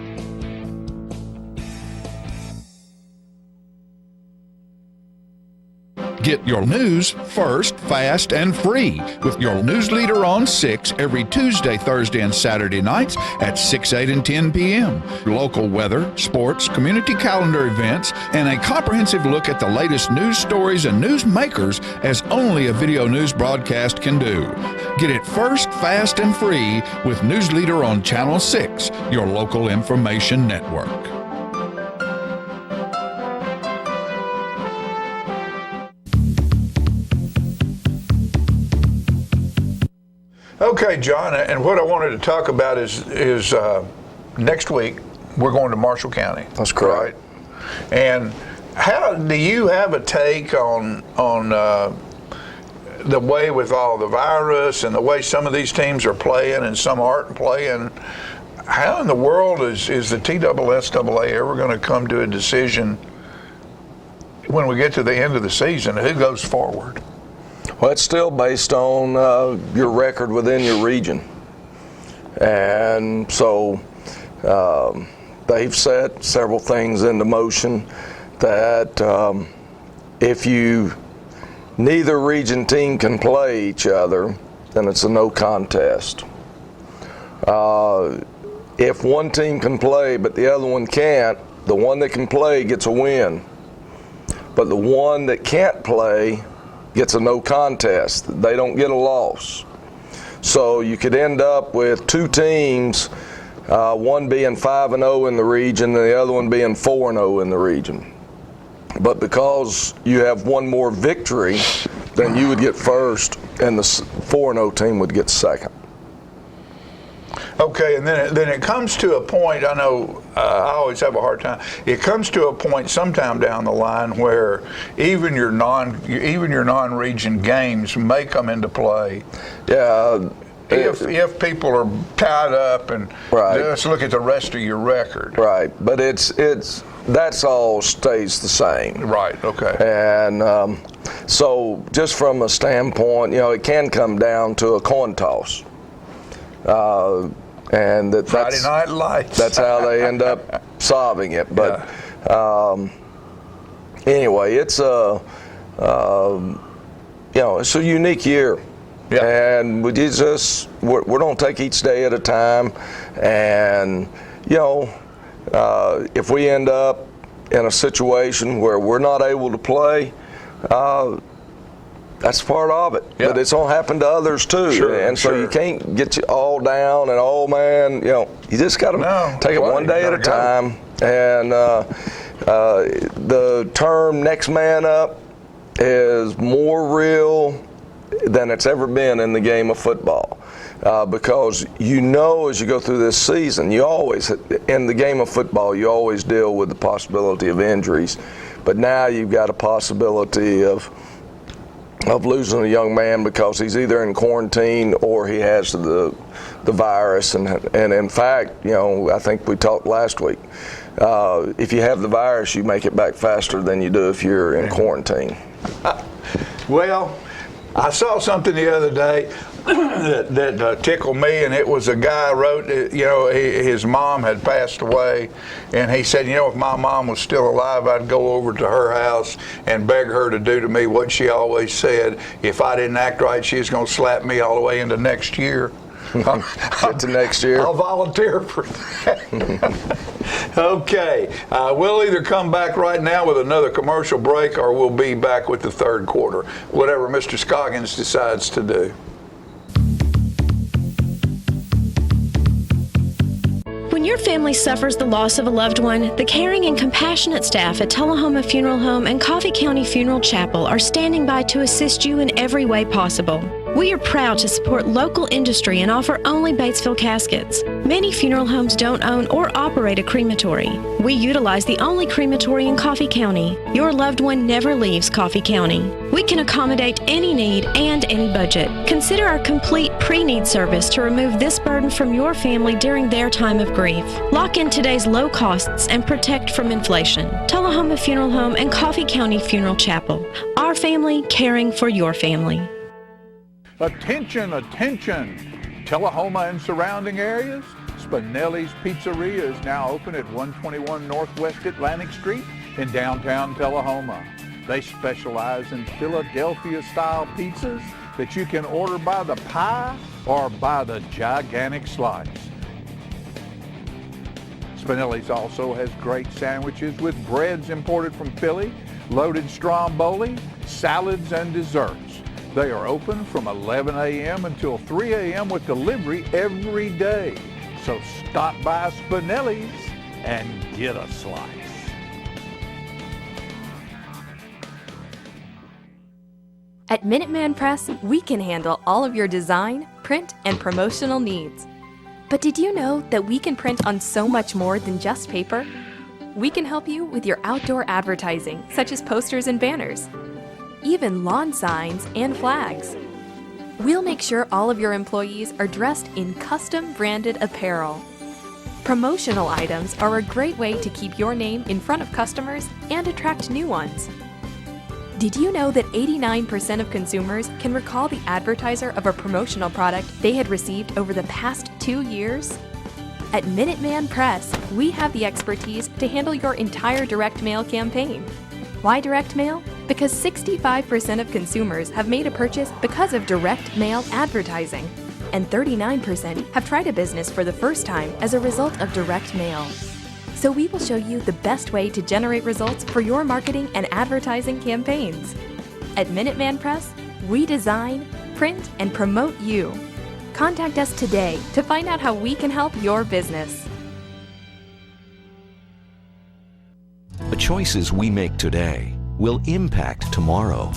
Get your news first, fast, and free with your news leader on 6 every Tuesday, Thursday, and Saturday nights at 6, 8, and 10 p.m. Local weather, sports, community calendar events, and a comprehensive look at the latest news stories and news makers as only a video news broadcast can do. Get it first, fast, and free with News Leader on Channel 6, your local information network. Okay, John, and what I wanted to talk about is next week we're going to Marshall County. That's correct. Right? And how do you have a take on the way with all the virus and the way some of these teams are playing and some aren't playing? How in the world is the TSSAA ever going to come to a decision when we get to the end of the season? Who goes forward? Well, it's still based on your record within your region. And so they've set several things into motion that if neither region team can play each other, then it's a no contest. If one team can play but the other one can't, the one that can play gets a win. But the one that can't play gets a no contest. They don't get a loss. So you could end up with two teams, one being 5-0 in the region and the other one being 4-0 in the region. But because you have one more victory, then you would get first and the 4-0 team would get second. Okay, and then it comes to a point, I know I always have a hard time, it comes to a point sometime down the line where even your non-region games may come into play. Yeah. If people are tied up and right. Let's look at the rest of your record. Right, but that's all stays the same. Right, okay. And so just from a standpoint, it can come down to a coin toss. And that's Friday Night Lights. That's how they end up solving it. But anyway, it's it's a unique year. Yeah. And we're going to take each day at a time. And if we end up in a situation where we're not able to play, that's part of it. Yeah. But it's going to happen to others too. Sure, and so you can't get you all down and you just got to take it one day at a time. And the term next man up is more real than it's ever been in the game of football. Because as you go through this season, in the game of football, you always deal with the possibility of injuries. But now you've got a possibility of losing a young man because he's either in quarantine or he has the virus. And in fact, I think we talked last week, if you have the virus, you make it back faster than you do if you're in quarantine. Well, I saw something the other day that tickled me, and it was a guy wrote, his mom had passed away, and he said, if my mom was still alive, I'd go over to her house and beg her to do to me what she always said. If I didn't act right, she was going to slap me all the way into next year. Get to next year. I'll volunteer for that. Okay. We'll either come back right now with another commercial break or we'll be back with the third quarter, whatever Mr. Scoggins decides to do. When When your family suffers the loss of a loved one, the caring and compassionate staff at Tullahoma Funeral Home and Coffee County Funeral Chapel are standing by to assist you in every way possible. We are proud to support local industry and offer only Batesville caskets. Many funeral homes don't own or operate a crematory. We utilize the only crematory in Coffee County. Your loved one never leaves Coffee County. We can accommodate any need and any budget. Consider our complete pre-need service to remove this burden from your family during their time of grief. Lock in today's low costs and protect from inflation. Tullahoma Funeral Home and Coffee County Funeral Chapel. Our family caring for your family. Attention, attention! Tullahoma and surrounding areas, Spinelli's Pizzeria is now open at 121 Northwest Atlantic Street in downtown Tullahoma. They specialize in Philadelphia-style pizzas that you can order by the pie or by the gigantic slice. Spinelli's also has great sandwiches with breads imported from Philly, loaded stromboli, salads, and desserts. They are open from 11 a.m. until 3 a.m. with delivery every day. So stop by Spinelli's and get a slice. At Minuteman Press, we can handle all of your design, print, and promotional needs. But did you know that we can print on so much more than just paper? We can help you with your outdoor advertising, such as posters and banners, even lawn signs and flags. We'll make sure all of your employees are dressed in custom branded apparel. Promotional items are a great way to keep your name in front of customers and attract new ones. Did you know that 89% of consumers can recall the advertiser of a promotional product they had received over the past 2 years? At Minuteman Press, we have the expertise to handle your entire direct mail campaign. Why direct mail? Because 65% of consumers have made a purchase because of direct mail advertising, and 39% have tried a business for the first time as a result of direct mail. So we will show you the best way to generate results for your marketing and advertising campaigns. At Minuteman Press, we design, print, and promote you. Contact us today to find out how we can help your business. The choices we make today will impact tomorrow.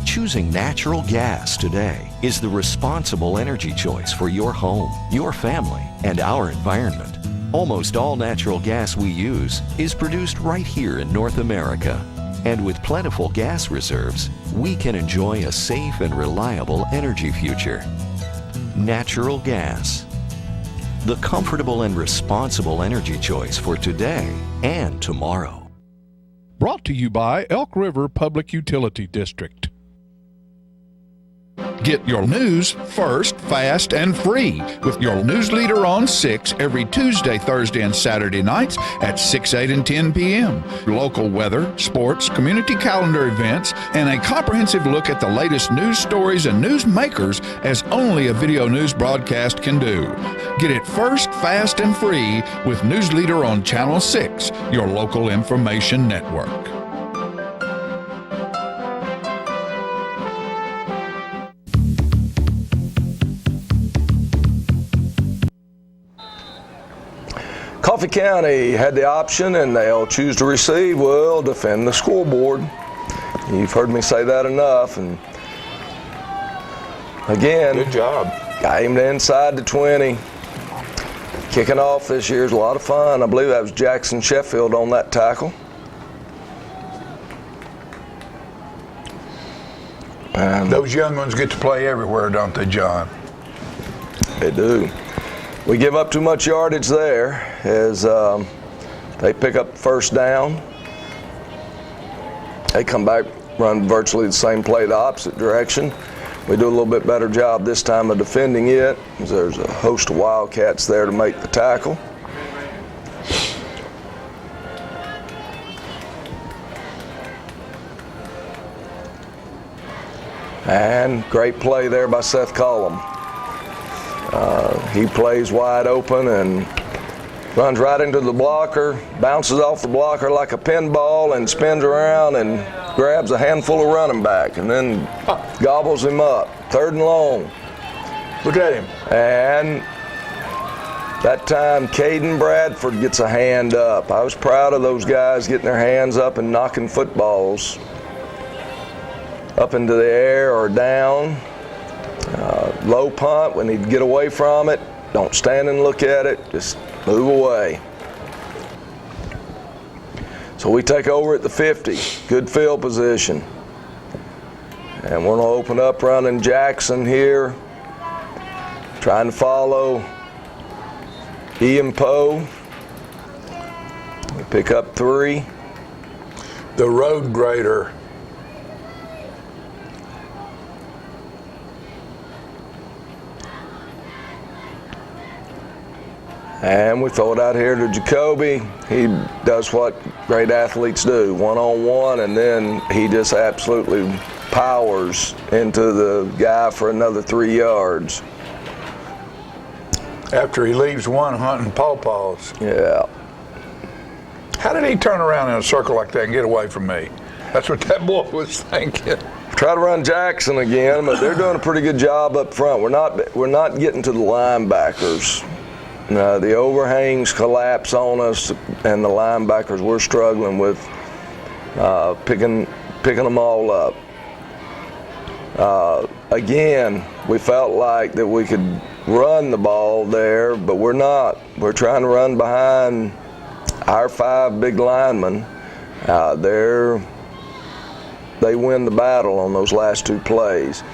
Choosing natural gas today is the responsible energy choice for your home, your family, and our environment. Almost all natural gas we use is produced right here in North America. And with plentiful gas reserves, we can enjoy a safe and reliable energy future. Natural gas. The comfortable and responsible energy choice for today and tomorrow. Brought to you by Elk River Public Utility District. Get your news first, fast, and free with your news leader on 6 every Tuesday, Thursday, and Saturday nights at 6, 8, and 10 p.m. Local weather, sports, community calendar events, and a comprehensive look at the latest news stories and news makers as only a video news broadcast can do. Get it first, fast, and free with News Leader on Channel 6, your local information network. Coffee County had the option, and they'll choose to receive, well, defend the scoreboard. You've heard me say that enough, and again, good job. Aimed inside the 20. Kicking off this year is a lot of fun. I believe that was Jackson Sheffield on that tackle. And those young ones get to play everywhere, don't they, John? They do. We give up too much yardage there as they pick up first down. They come back, run virtually the same play the opposite direction. We do a little bit better job this time of defending it, as there's a host of Wildcats there to make the tackle. And great play there by Seth Collum. He plays wide open and runs right into the blocker, bounces off the blocker like a pinball and spins around and grabs a handful of running back and then gobbles him up. 3rd and long. Look at him. And That time, Caden Bradford gets a hand up. I was proud of those guys getting their hands up and knocking footballs up into the air or down. Low punt, we need to get away from it. Don't stand and look at it, just move away. So we take over at the 50, good field position. And we're gonna open up running Jackson here, trying to follow Ian Poe. We pick up 3. The road grader. And we throw it out here to Jacoby. He does what great athletes do, one-on-one, and then he just absolutely powers into the guy for another 3 yards. After he leaves one hunting pawpaws. Yeah. How did he turn around in a circle like that and get away from me? That's what that boy was thinking. Try to run Jackson again, but they're doing a pretty good job up front. We're not getting to the linebackers. The overhangs collapse on us, and the linebackers, we're struggling with picking them all up. Again, we felt like that we could run the ball there, but we're not. We're trying to run behind our 5 big linemen. They win the battle on those last 2 plays.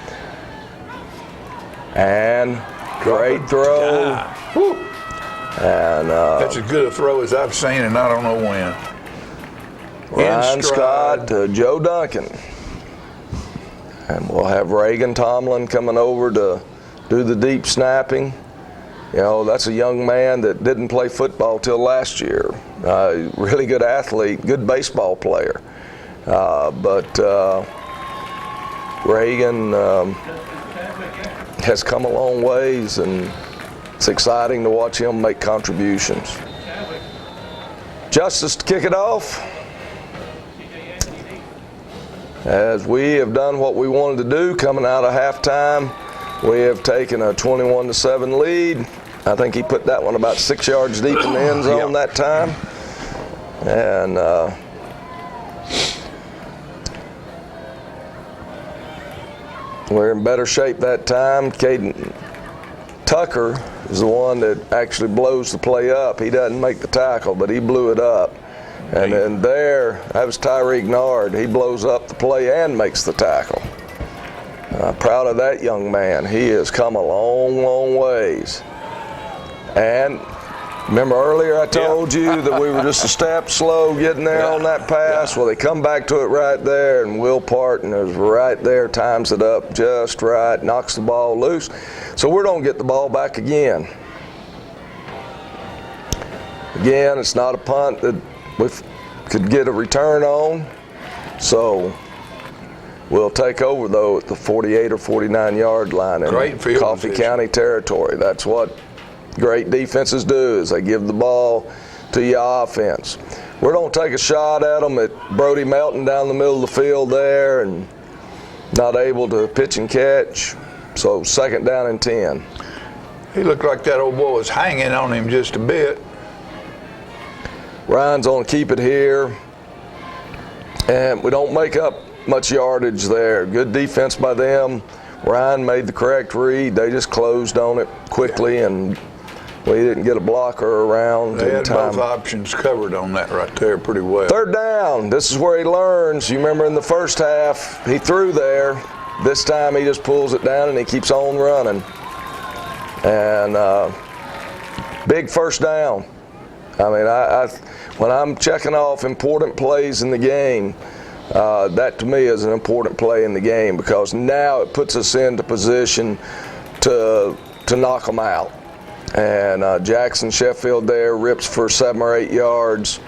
And great throw. And that's as good a throw as I've seen, and I don't know when. Ryan Scott to Joe Duncan. And we'll have Reagan Tomlin coming over to do the deep snapping. You know, that's a young man that didn't play football till last year. Really good athlete, good baseball player. But Reagan has come a long ways, and it's exciting to watch him make contributions. Justice to kick it off. As we have done what we wanted to do coming out of halftime, we have taken a 21-7 lead. I think he put that one about 6 yards deep in the end zone that time. And we're in better shape that time. Caden Tucker is the one that actually blows the play up. He doesn't make the tackle, but he blew it up. And then that was Tyreek Nard. He blows up the play and makes the tackle. Proud of that young man. He has come a long, long ways. And remember earlier I told you that we were just a step slow getting there on that pass? Well, they come back to it right there, and Will Parton is right there, times it up just right, knocks the ball loose. So we're going to get the ball back again. Again, it's not a punt that we could get a return on. So we'll take over, though, at the 48 or 49 yard line in Coffee County territory. That's what great defenses do, is they give the ball to your offense. We're going to take a shot at them at Brody Melton down the middle of the field there, and not able to pitch and catch. So 2nd down and 10. He looked like that old boy was hanging on him just a bit. Ryan's going to keep it here. And we don't make up much yardage there. Good defense by them. Ryan made the correct read. They just closed on it quickly, and we didn't get a blocker around They in had time. both options covered on that right there pretty well. 3rd down. This is where he learns. You remember in the first half, he threw there. This time he just pulls it down and he keeps on running. And big 1st down. I mean, when I'm checking off important plays in the game, that to me is an important play in the game, because now it puts us into position to knock them out. And Jackson Sheffield there rips for 7 or 8 yards.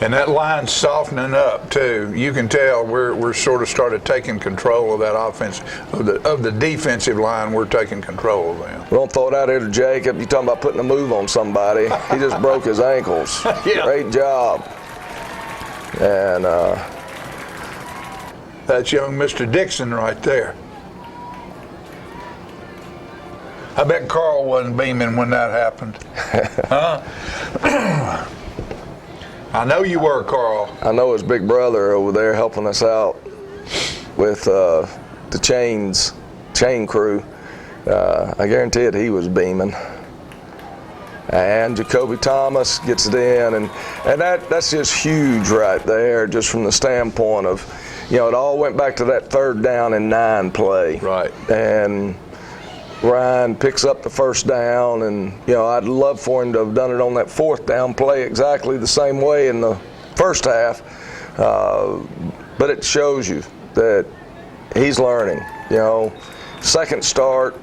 And that line's softening up too. You can tell we're sort of started taking control of that offense, of the defensive line. We're taking control of them. We don't throw it out here to Jacob. You're talking about putting a move on somebody. He just broke his ankles. Great job. And that's young Mr. Dixon right there. I bet Carl wasn't beaming when that happened. Huh? I know you were, Carl. I know his big brother over there helping us out with the chain crew. I guarantee it, he was beaming. And Jacoby Thomas gets it in, and that's just huge right there, just from the standpoint of, it all went back to that 3rd down and 9 play. Right. And Ryan picks up the 1st down, and I'd love for him to have done it on that 4th down play exactly the same way in the first half. But it shows you that he's learning. Second start,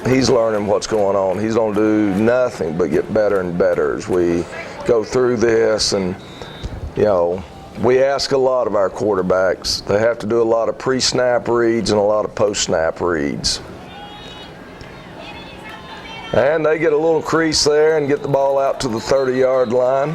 he's learning what's going on. He's going to do nothing but get better and better as we go through this. And we ask a lot of our quarterbacks. They have to do a lot of pre-snap reads and a lot of post-snap reads. And they get a little crease there and get the ball out to the 30-yard line.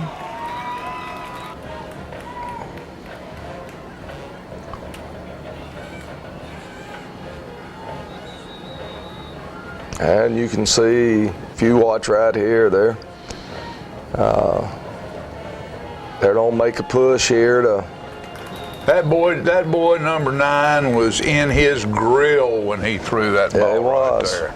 And you can see, if you watch right here, they don't make a push here to. That boy number 9 was in his grill when he threw that ball right there.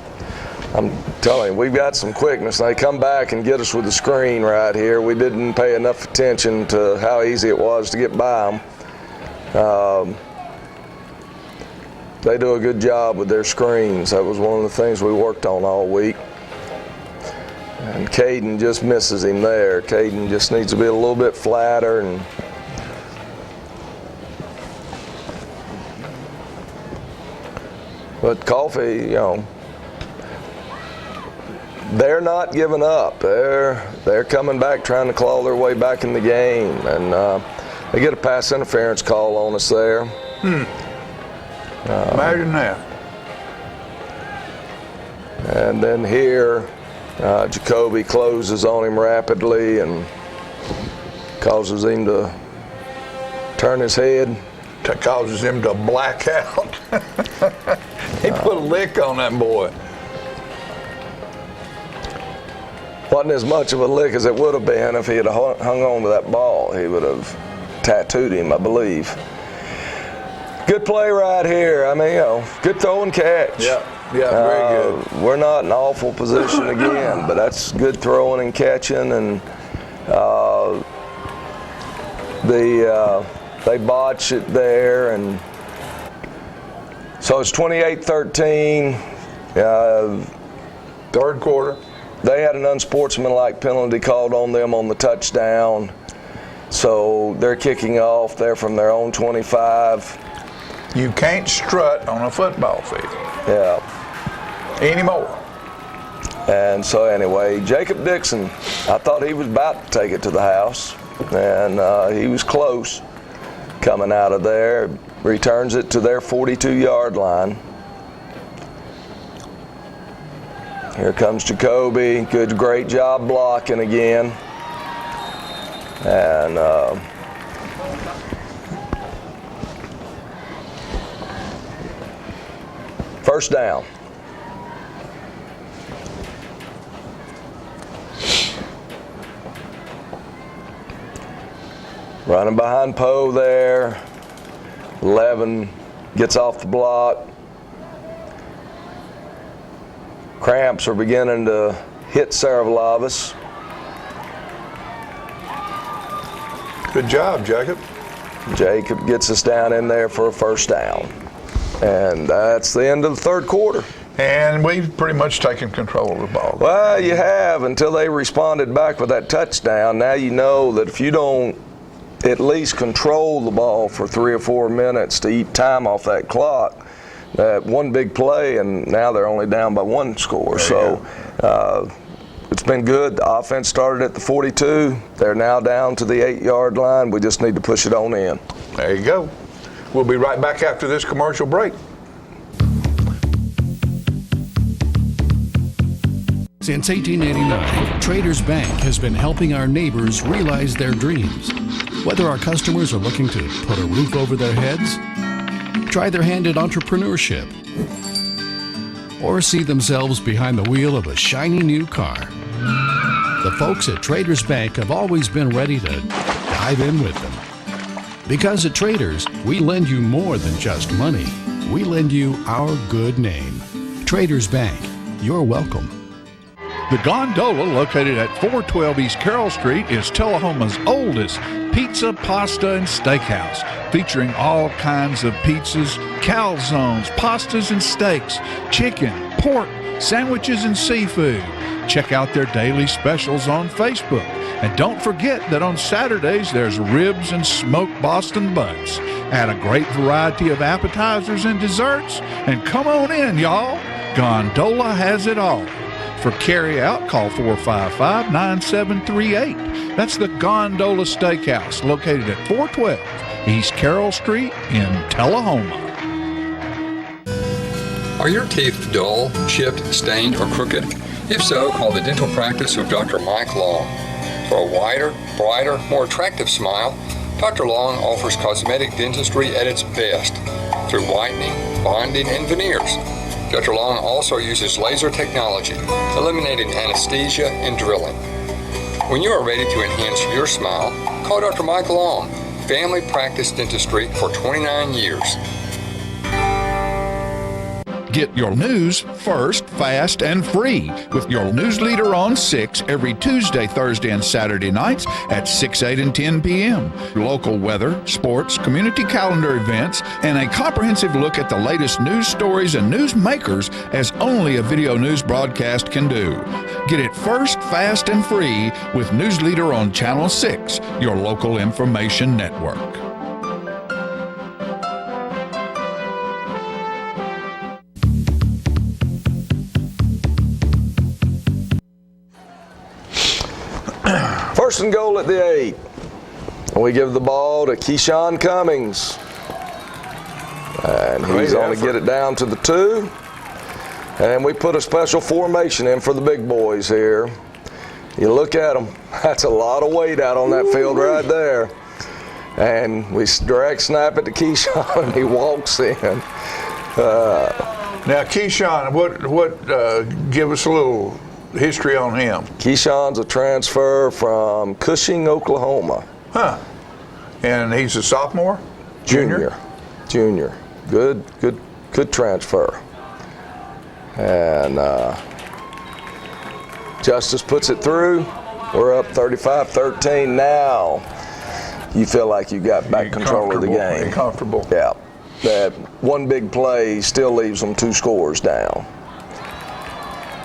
I'm telling you, we've got some quickness. They come back and get us with the screen right here. We didn't pay enough attention to how easy it was to get by them. They do a good job with their screens. That was one of the things we worked on all week. And Caden just misses him there. Caden just needs to be a little bit flatter. But Coffee, they're not giving up. They're coming back, trying to claw their way back in the game. And they get a pass interference call on us there. Imagine that. And then here, Jacoby closes on him rapidly and causes him to turn his head. That causes him to black out. He put a lick on that boy. Wasn't as much of a lick as it would have been if he had hung on to that ball. He would have tattooed him, I believe. Good play right here. I mean, good throw and catch. Yeah, very good. We're not in awful position again, but that's good throwing and catching. And they botch it there, and so it's 28-13. 3rd quarter. They had an unsportsmanlike penalty called on them on the touchdown, so they're kicking off there from their own 25. You can't strut on a football field. Yeah. Anymore. And so anyway, Jacob Dixon, I thought he was about to take it to the house, and he was close coming out of there. Returns it to their 42-yard line. Here comes Jacoby. Great job blocking again. And first down. Running behind Poe there. 11 gets off the block. Cramps are beginning to hit Saravalavas. Good job, Jacob. Jacob gets us down in there for a first down. And that's the end of the 3rd quarter. And we've pretty much taken control of the ball. Well, you have, until they responded back with that touchdown. Now you know that if you don't at least control the ball for 3 or 4 minutes to eat time off that clock, that one big play, and now they're only down by 1 score. So it's been good. The offense started at the 42. They're now down to the 8-yard line. We just need to push it on in. There you go. We'll be right back after this commercial break. Since 1889, Traders Bank has been helping our neighbors realize their dreams. Whether our customers are looking to put a roof over their heads, try their hand at entrepreneurship, or see themselves behind the wheel of a shiny new car. The folks at Traders Bank have always been ready to dive in with them. Because at Traders, we lend you more than just money. We lend you our good name. Traders Bank, you're welcome. The Gondola, located at 412 East Carroll Street, is Tullahoma's oldest pizza, pasta, and steakhouse, featuring all kinds of pizzas, calzones, pastas, and steaks, chicken, pork, sandwiches, and seafood. Check out their daily specials on Facebook. And don't forget that on Saturdays there's ribs and smoked Boston butts. Add a great variety of appetizers and desserts, and come on in, y'all. Gondola has it all. For carry-out, call 455-9738. That's the Gondola Steakhouse, located at 412 East Carroll Street in Tullahoma. Are your teeth dull, chipped, stained, or crooked? If so, call the dental practice of Dr. Mike Long. For a wider, brighter, more attractive smile, Dr. Long offers cosmetic dentistry at its best through whitening, bonding, and veneers. Dr. Long also uses laser technology, eliminating anesthesia and drilling. When you are ready to enhance your smile, call Dr. Mike Long, Family Practice Dentistry for 29 years. Get your news first, fast, and free with your news leader on 6 every Tuesday, Thursday, and Saturday nights at 6, 8, and 10 p.m. Local weather, sports, community calendar events, and a comprehensive look at the latest news stories and news makers as only a video news broadcast can do. Get it first, fast, and free with News Leader on Channel 6, your local information network. First and goal at the 8. And we give the ball to Keyshawn Cummings. And he's going to get it down to the 2. And we put a special formation in for the big boys here. You look at them, that's a lot of weight out on that field right there. And we direct snap it to Keyshawn, and he walks in. Now, Keyshawn, what give us a little history on him. Keyshawn's a transfer from Cushing, Oklahoma. Huh. And he's a sophomore? Junior. Good transfer. And Justice puts it through. We're up 35-13 now. You feel like you got back control of the game. Comfortable. Yeah. That one big play still leaves them 2 scores down.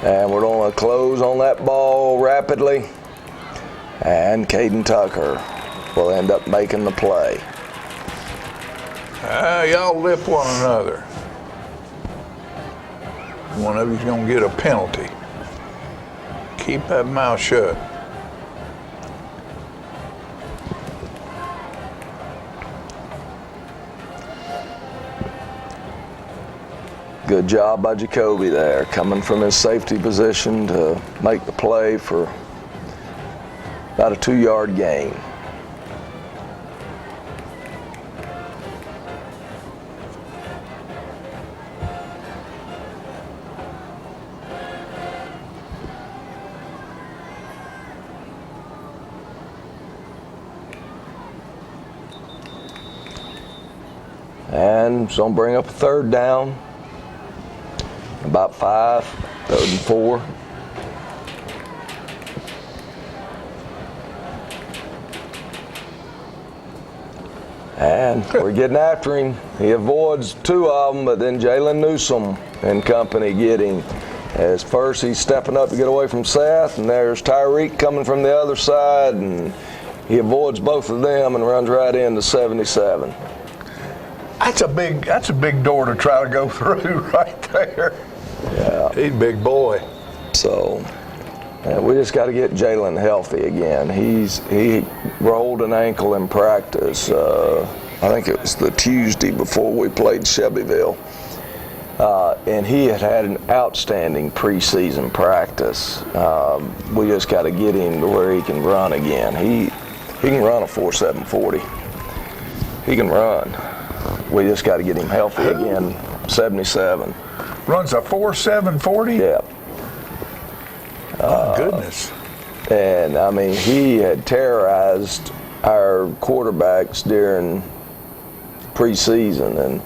And we're going to close on that ball rapidly. And Caden Tucker will end up making the play. Y'all lip one another. One of you's going to get a penalty. Keep that mouth shut. Good job by Jacoby there, coming from his safety position to make the play for about a 2-yard gain. And it's going to bring up a 3rd down. About 5, 3rd and 4. And we're getting after him. He avoids 2 of them, but then Jalen Newsom and company get him. As first he's stepping up to get away from Seth, and there's Tyreek coming from the other side, and he avoids both of them and runs right into 77. That's a big door to try to go through right there. Yeah. He's a big boy. So we just got to get Jalen healthy again. He rolled an ankle in practice. I think it was the Tuesday before we played Shelbyville. And he had an outstanding preseason practice. We just got to get him to where he can run again. He can run a 4.7 40. He can run. We just got to get him healthy again. 77. Runs a 4.740? Yeah. Oh, goodness. And, I mean, he had terrorized our quarterbacks during preseason, and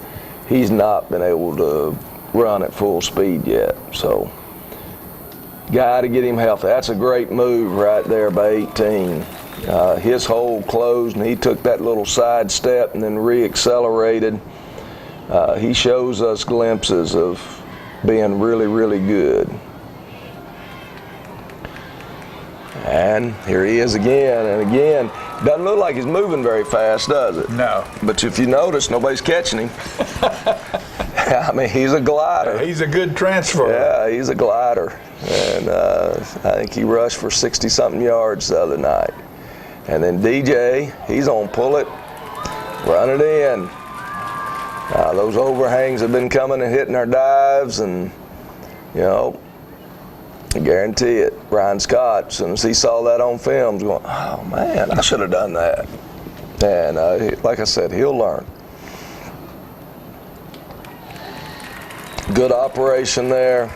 he's not been able to run at full speed yet. So, got to get him healthy. That's a great move right there by 18. His hole closed, and he took that little side step and then re-accelerated. He shows us glimpses of being really, really good. And here he is again, and again, doesn't look like he's moving very fast, does it? No. But if you notice, nobody's catching him. I mean, he's a glider. He's a good transfer. Yeah, he's a glider. And I think he rushed for 60-something yards the other night. And then DJ, he's on pull it, run it in. Those overhangs have been coming and hitting our dives, and, you know, I guarantee it. Ryan Scott, as soon as he saw that on film, was going, oh, man, I should have done that. And like I said, he'll learn. Good operation there.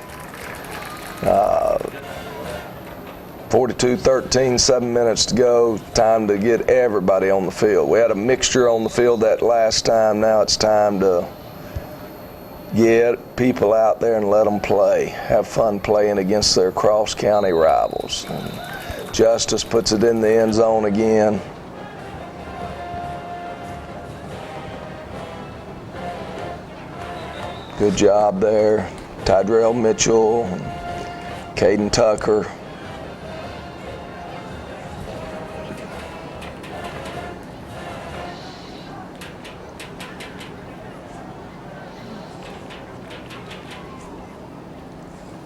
42-13, 7 minutes to go. Time to get everybody on the field. We had a mixture on the field that last time. Now it's time to get people out there and let them play. Have fun playing against their cross-county rivals. And Justice puts it in the end zone again. Good job there. Tydrell Mitchell, Caden Tucker.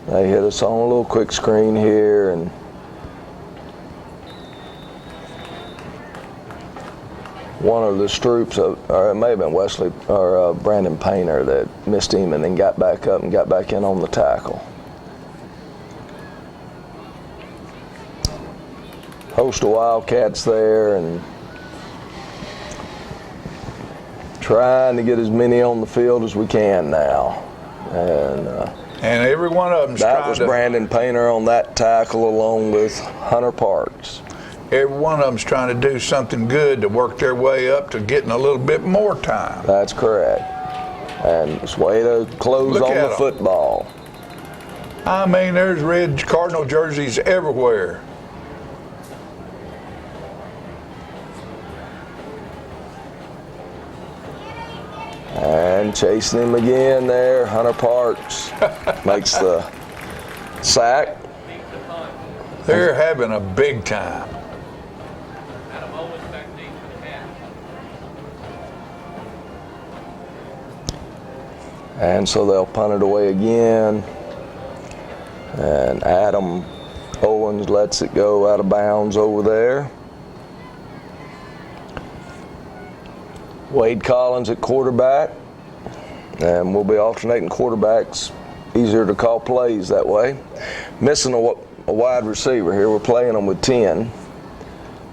They hit us on a little quick screen here, and one of the Stroops, or it may have been Wesley or Brandon Painter, that missed him and then got back up and got back in on the tackle. Host of Wildcats there, and trying to get as many on the field as we can now. And every one of them's that was Brandon Painter on that tackle, along with Hunter Parks. Every one of them's trying to do something good to work their way up to getting a little bit more time. That's correct. And it's way to close on the football. I mean, there's red Cardinal jerseys everywhere. And chasing him again there, Hunter Parks makes the sack. They're having a big time. And so they'll punt it away again. And Adam Owens lets it go out of bounds over there. Wade Collins at quarterback, and we'll be alternating quarterbacks. Easier to call plays that way. Missing a wide receiver here. We're playing them with 10,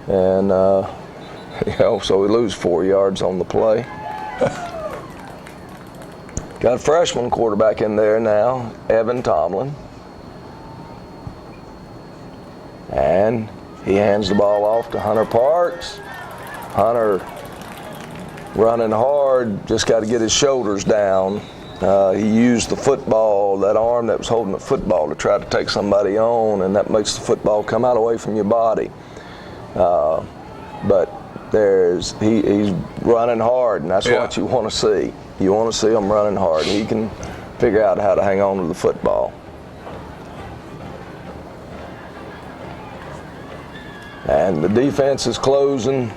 and so we lose 4 yards on the play. Got a freshman quarterback in there now, Evan Tomlin, and he hands the ball off to Hunter Parks. Hunter running hard, just got to get his shoulders down. He used the football, that arm that was holding the football, to try to take somebody on, and that makes the football come out away from your body. But he's running hard, and that's what you want to see. You want to see him running hard. He can figure out how to hang on to the football. And the defense is closing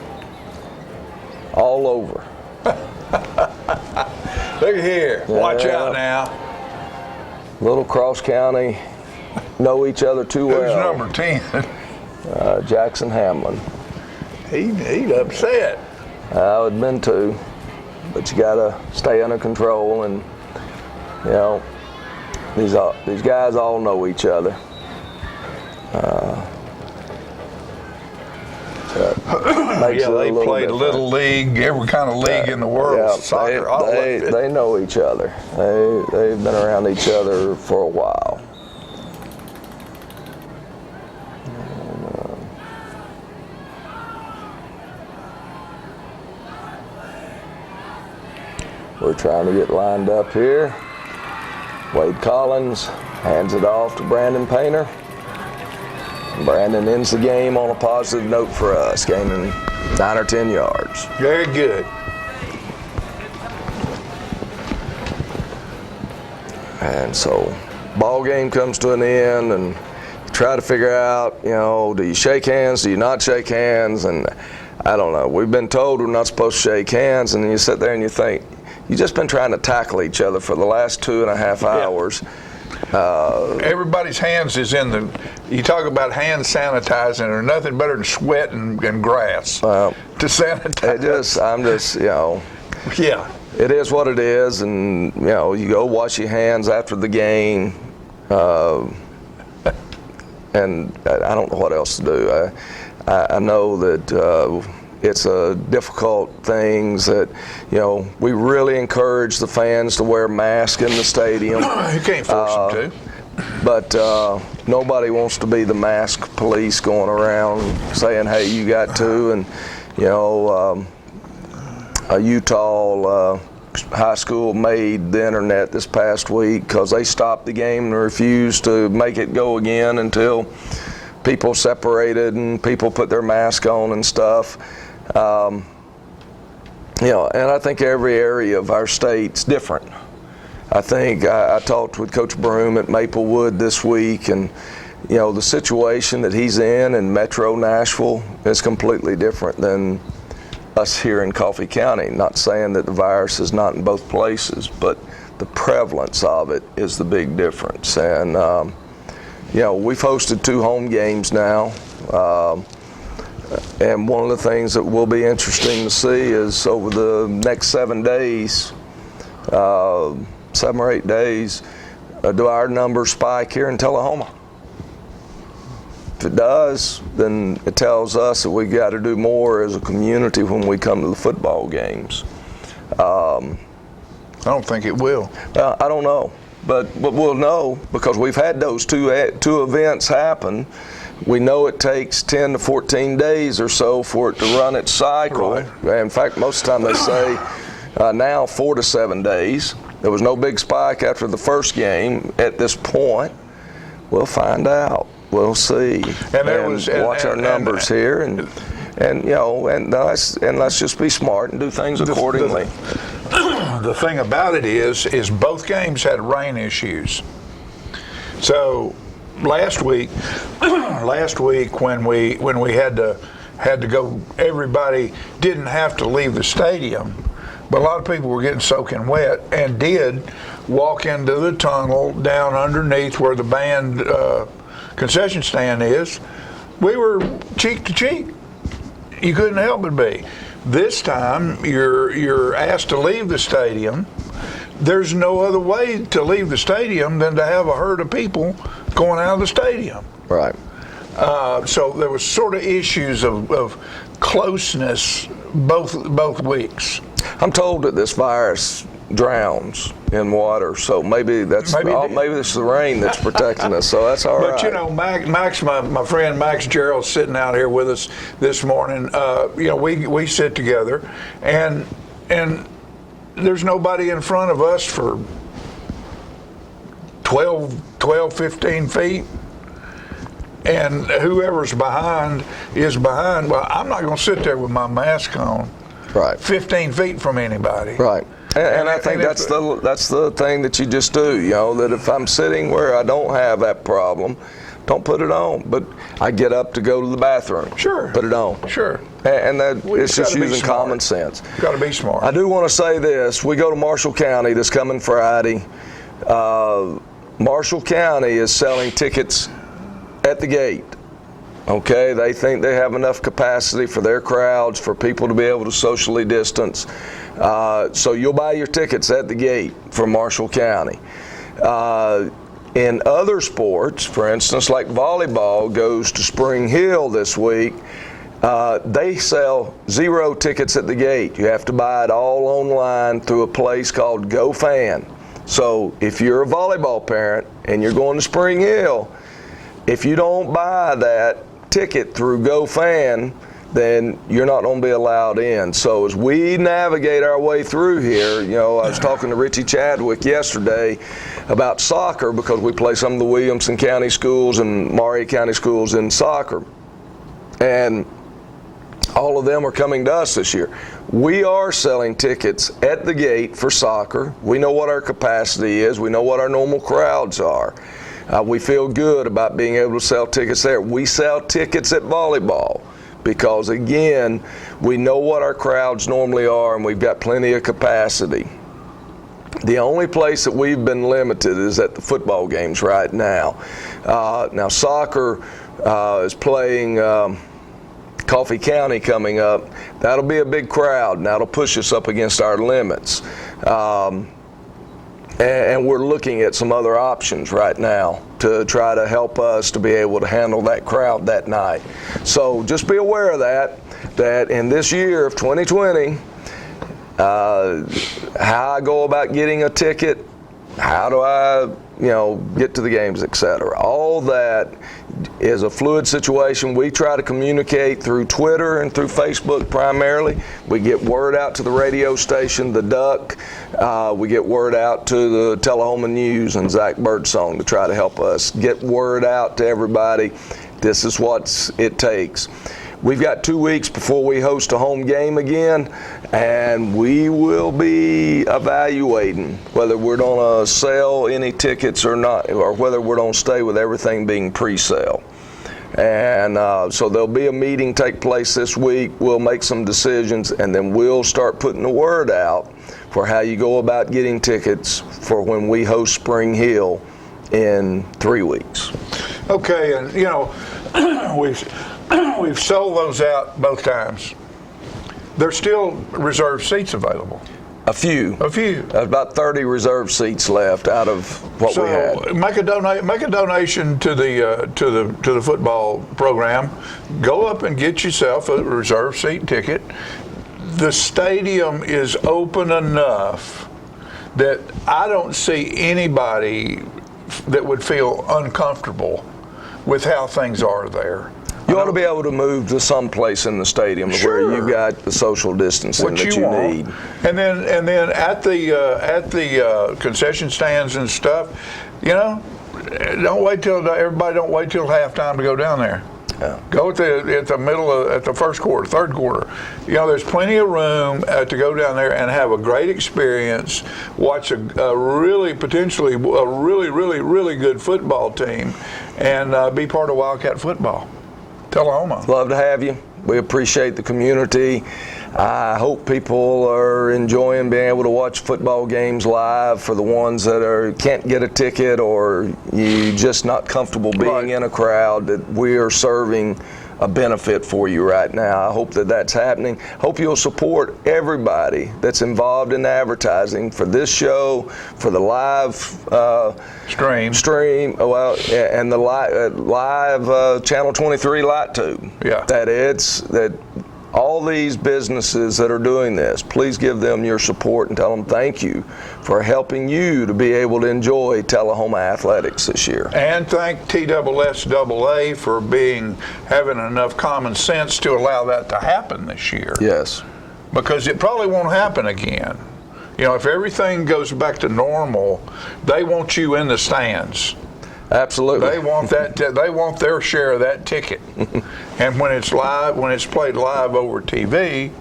all over. Look here. Watch out now. Little cross county know each other too well. Who's number 10? Jackson Hamlin. He's upset. I would have been too, but you gotta stay under control, and these guys all know each other. makes it a they little played different. little league, every kind of league in the world. Yeah, Soccer, all of it. they know each other. They've been around each other for a while. We're trying to get lined up here. Wade Collins hands it off to Brandon Painter. Brandon ends the game on a positive note for us, gaining 9 or 10 yards. Very good. And so, ball game comes to an end, and try to figure out, you know, do you shake hands, do you not shake hands? And I don't know. We've been told we're not supposed to shake hands, and then you sit there and you think, you've just been trying to tackle each other for the last 2.5 hours. Everybody's hands is in the, you talk about hand sanitizing, or nothing better than sweat and grass to sanitize. I'm just, you know. Yeah. It is what it is, and, you know, you go wash your hands after the game, and I don't know what else to do. I know that it's a difficult things that, you know, we really encourage the fans to wear masks in the stadium. You can't force them to. But nobody wants to be the mask police going around saying, hey, you got to. And, you know, a Utah high school made the internet this past week because they stopped the game and refused to make it go again until people separated and people put their mask on and stuff. You know, and I think every area of our state's different. I think I talked with Coach Broom at Maplewood this week, and, you know, the situation that he's in Metro Nashville is completely different than us here in Coffee County. Not saying that the virus is not in both places, but the prevalence of it is the big difference. And, you know, we've hosted 2 home games now. And one of the things that will be interesting to see is over the next 7 days, 7 or 8 days, do our numbers spike here in Tullahoma? If it does, then it tells us that we got to do more as a community when we come to the football games. I don't think it will. I don't know, but we'll know because we've had those two events happen. We know it takes 10 to 14 days or so for it to run its cycle. Right. In fact, most of the time they say now 4 to 7 days. There was no big spike after the first game at this point. We'll find out. We'll see. And watch our numbers here, and you know, and let's just be smart and do things accordingly. The thing about it is both games had rain issues. So last week when we had to go, everybody didn't have to leave the stadium, but a lot of people were getting soaking wet and did walk into the tunnel down underneath where the band concession stand is. We were cheek to cheek. You couldn't help but be. This time you're asked to leave the stadium. There's no other way to leave the stadium than to have a herd of people going out of the stadium. Right. So there was sort of issues of closeness both weeks. I'm told that this virus drowns in water, so maybe this is the rain that's protecting us. So that's all right. But you know, Max, my friend Max Gerald's sitting out here with us this morning. You know, we sit together, and there's nobody in front of us for 12, 15 feet. And whoever's behind is behind. Well, I'm not going to sit there with my mask on, right, 15 feet from anybody. Right. And I think that's the thing that you just do, you know, that if I'm sitting where I don't have that problem, don't put it on. But I get up to go to the bathroom. Sure. Put it on. Sure. And it's just using common sense. Got to be smart. I do want to say this. We go to Marshall County this coming Friday. Marshall County is selling tickets at the gate. Okay, they think they have enough capacity for their crowds, for people to be able to socially distance. So you'll buy your tickets at the gate for Marshall County. In other sports, for instance, like volleyball goes to Spring Hill this week, They sell 0 tickets at the gate. You have to buy it all online through a place called GoFan. So if you're a volleyball parent and you're going to Spring Hill, if you don't buy that ticket through GoFan, then you're not going to be allowed in. So as we navigate our way through here, you know, I was talking to Richie Chadwick yesterday about soccer because we play some of the Williamson County schools and Maury County schools in soccer. And all of them are coming to us this year. We are selling tickets at the gate for soccer. We know what our capacity is. We know what our normal crowds are. We feel good about being able to sell tickets there. We sell tickets at volleyball because, again, we know what our crowds normally are and we've got plenty of capacity. The only place that we've been limited is at the football games right now. Now soccer is playing Coffee County coming up. That'll be a big crowd and that'll push us up against our limits. And we're looking at some other options right now to try to help us to be able to handle that crowd that night. So just be aware of that in this year of 2020, how I go about getting a ticket, how do I, get to the games, etc. All that is a fluid situation. We try to communicate through Twitter and through Facebook primarily. We get word out to the radio station, the Duck. We get word out to the Tullahoma News and Zach Birdsong to try to help us get word out to everybody. This is what it takes. We've got 2 weeks before we host a home game again, and we will be evaluating whether we're going to sell any tickets or not, or whether we're going to stay with everything being pre-sale. And so there'll be a meeting take place this week. We'll make some decisions, and then we'll start putting the word out for how you go about getting tickets for when we host Spring Hill in 3 weeks. Okay, and we've sold those out both times. There's still reserved seats available. A few. About 30 reserved seats left out of what we had. So make a donation to the football program. Go up and get yourself a reserved seat ticket. The stadium is open enough that I don't see anybody that would feel uncomfortable with how things are there. You ought to be able to move to some place in the stadium where you got the social distancing that you need. And then at the concession stands and stuff, don't wait till halftime to go down there. Yeah. Go at the first quarter, third quarter. There's plenty of room to go down there and have a great experience. Watch a really good football team, and be part of Wildcat football. Tullahoma. Love to have you. We appreciate the community. I hope people are enjoying being able to watch football games live. For the ones that can't get a ticket or you just not comfortable being in a crowd, that we are serving a benefit for you right now. I hope that that's happening. Hope you'll support everybody that's involved in advertising for this show, for the live stream, and the live Channel 23 light tube. Yeah. That all these businesses that are doing this, please give them your support and tell them thank you for helping you to be able to enjoy Tullahoma athletics this year. And thank TSSAA for having enough common sense to allow that to happen this year. Yes. Because it probably won't happen again. If everything goes back to normal, they want you in the stands. Absolutely. They want that. They want their share of that ticket. And when it's played live over TV,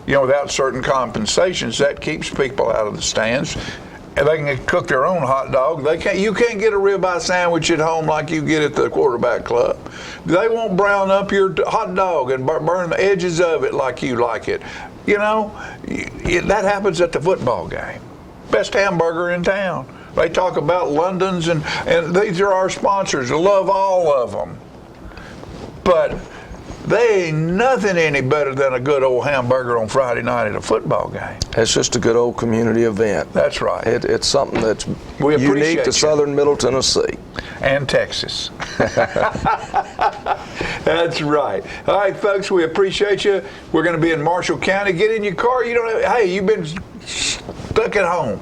without certain compensations, that keeps people out of the stands. And they can cook their own hot dog. You can't get a ribeye sandwich at home like you get at the quarterback club. They won't brown up your hot dog and burn the edges of it like you like it. That happens at the football game. Best hamburger in town. They talk about London's, and these are our sponsors. I love all of them. But they ain't nothing any better than a good old hamburger on Friday night at a football game. It's just a good old community event. That's right. It's something that's unique to Southern Middle Tennessee. And Texas. That's right. All right, folks, we appreciate you. We're going to be in Marshall County. Get in your car. You don't have, hey, you've been stuck at home.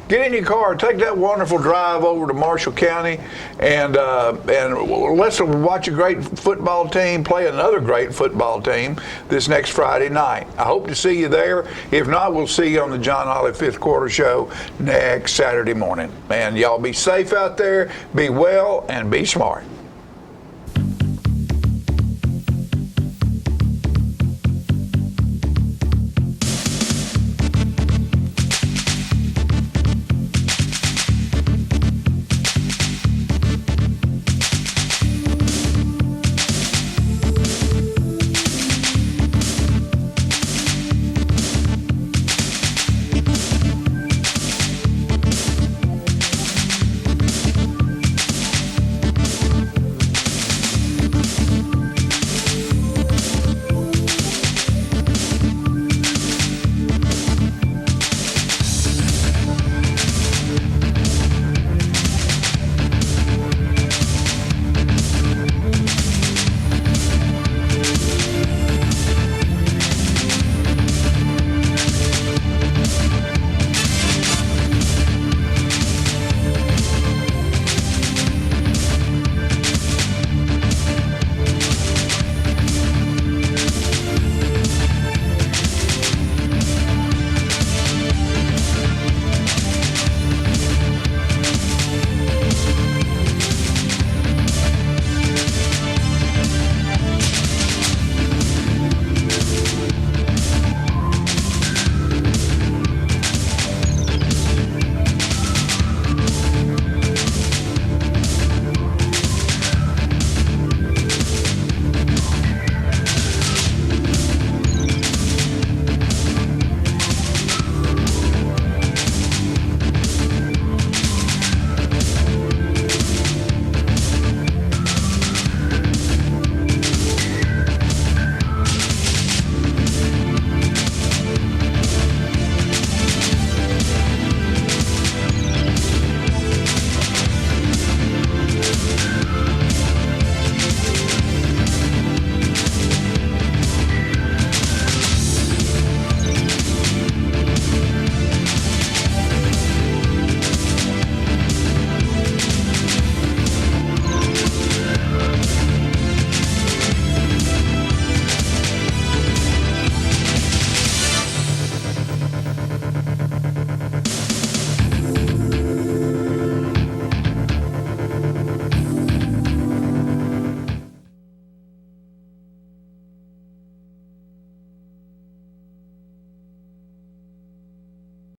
Get in your car, take that wonderful drive over to Marshall County, and let's watch a great football team play another great football team this next Friday night. I hope to see you there. If not, we'll see you on the John Olive Fifth Quarter Show next Saturday morning. And y'all be safe out there, be well, and be smart.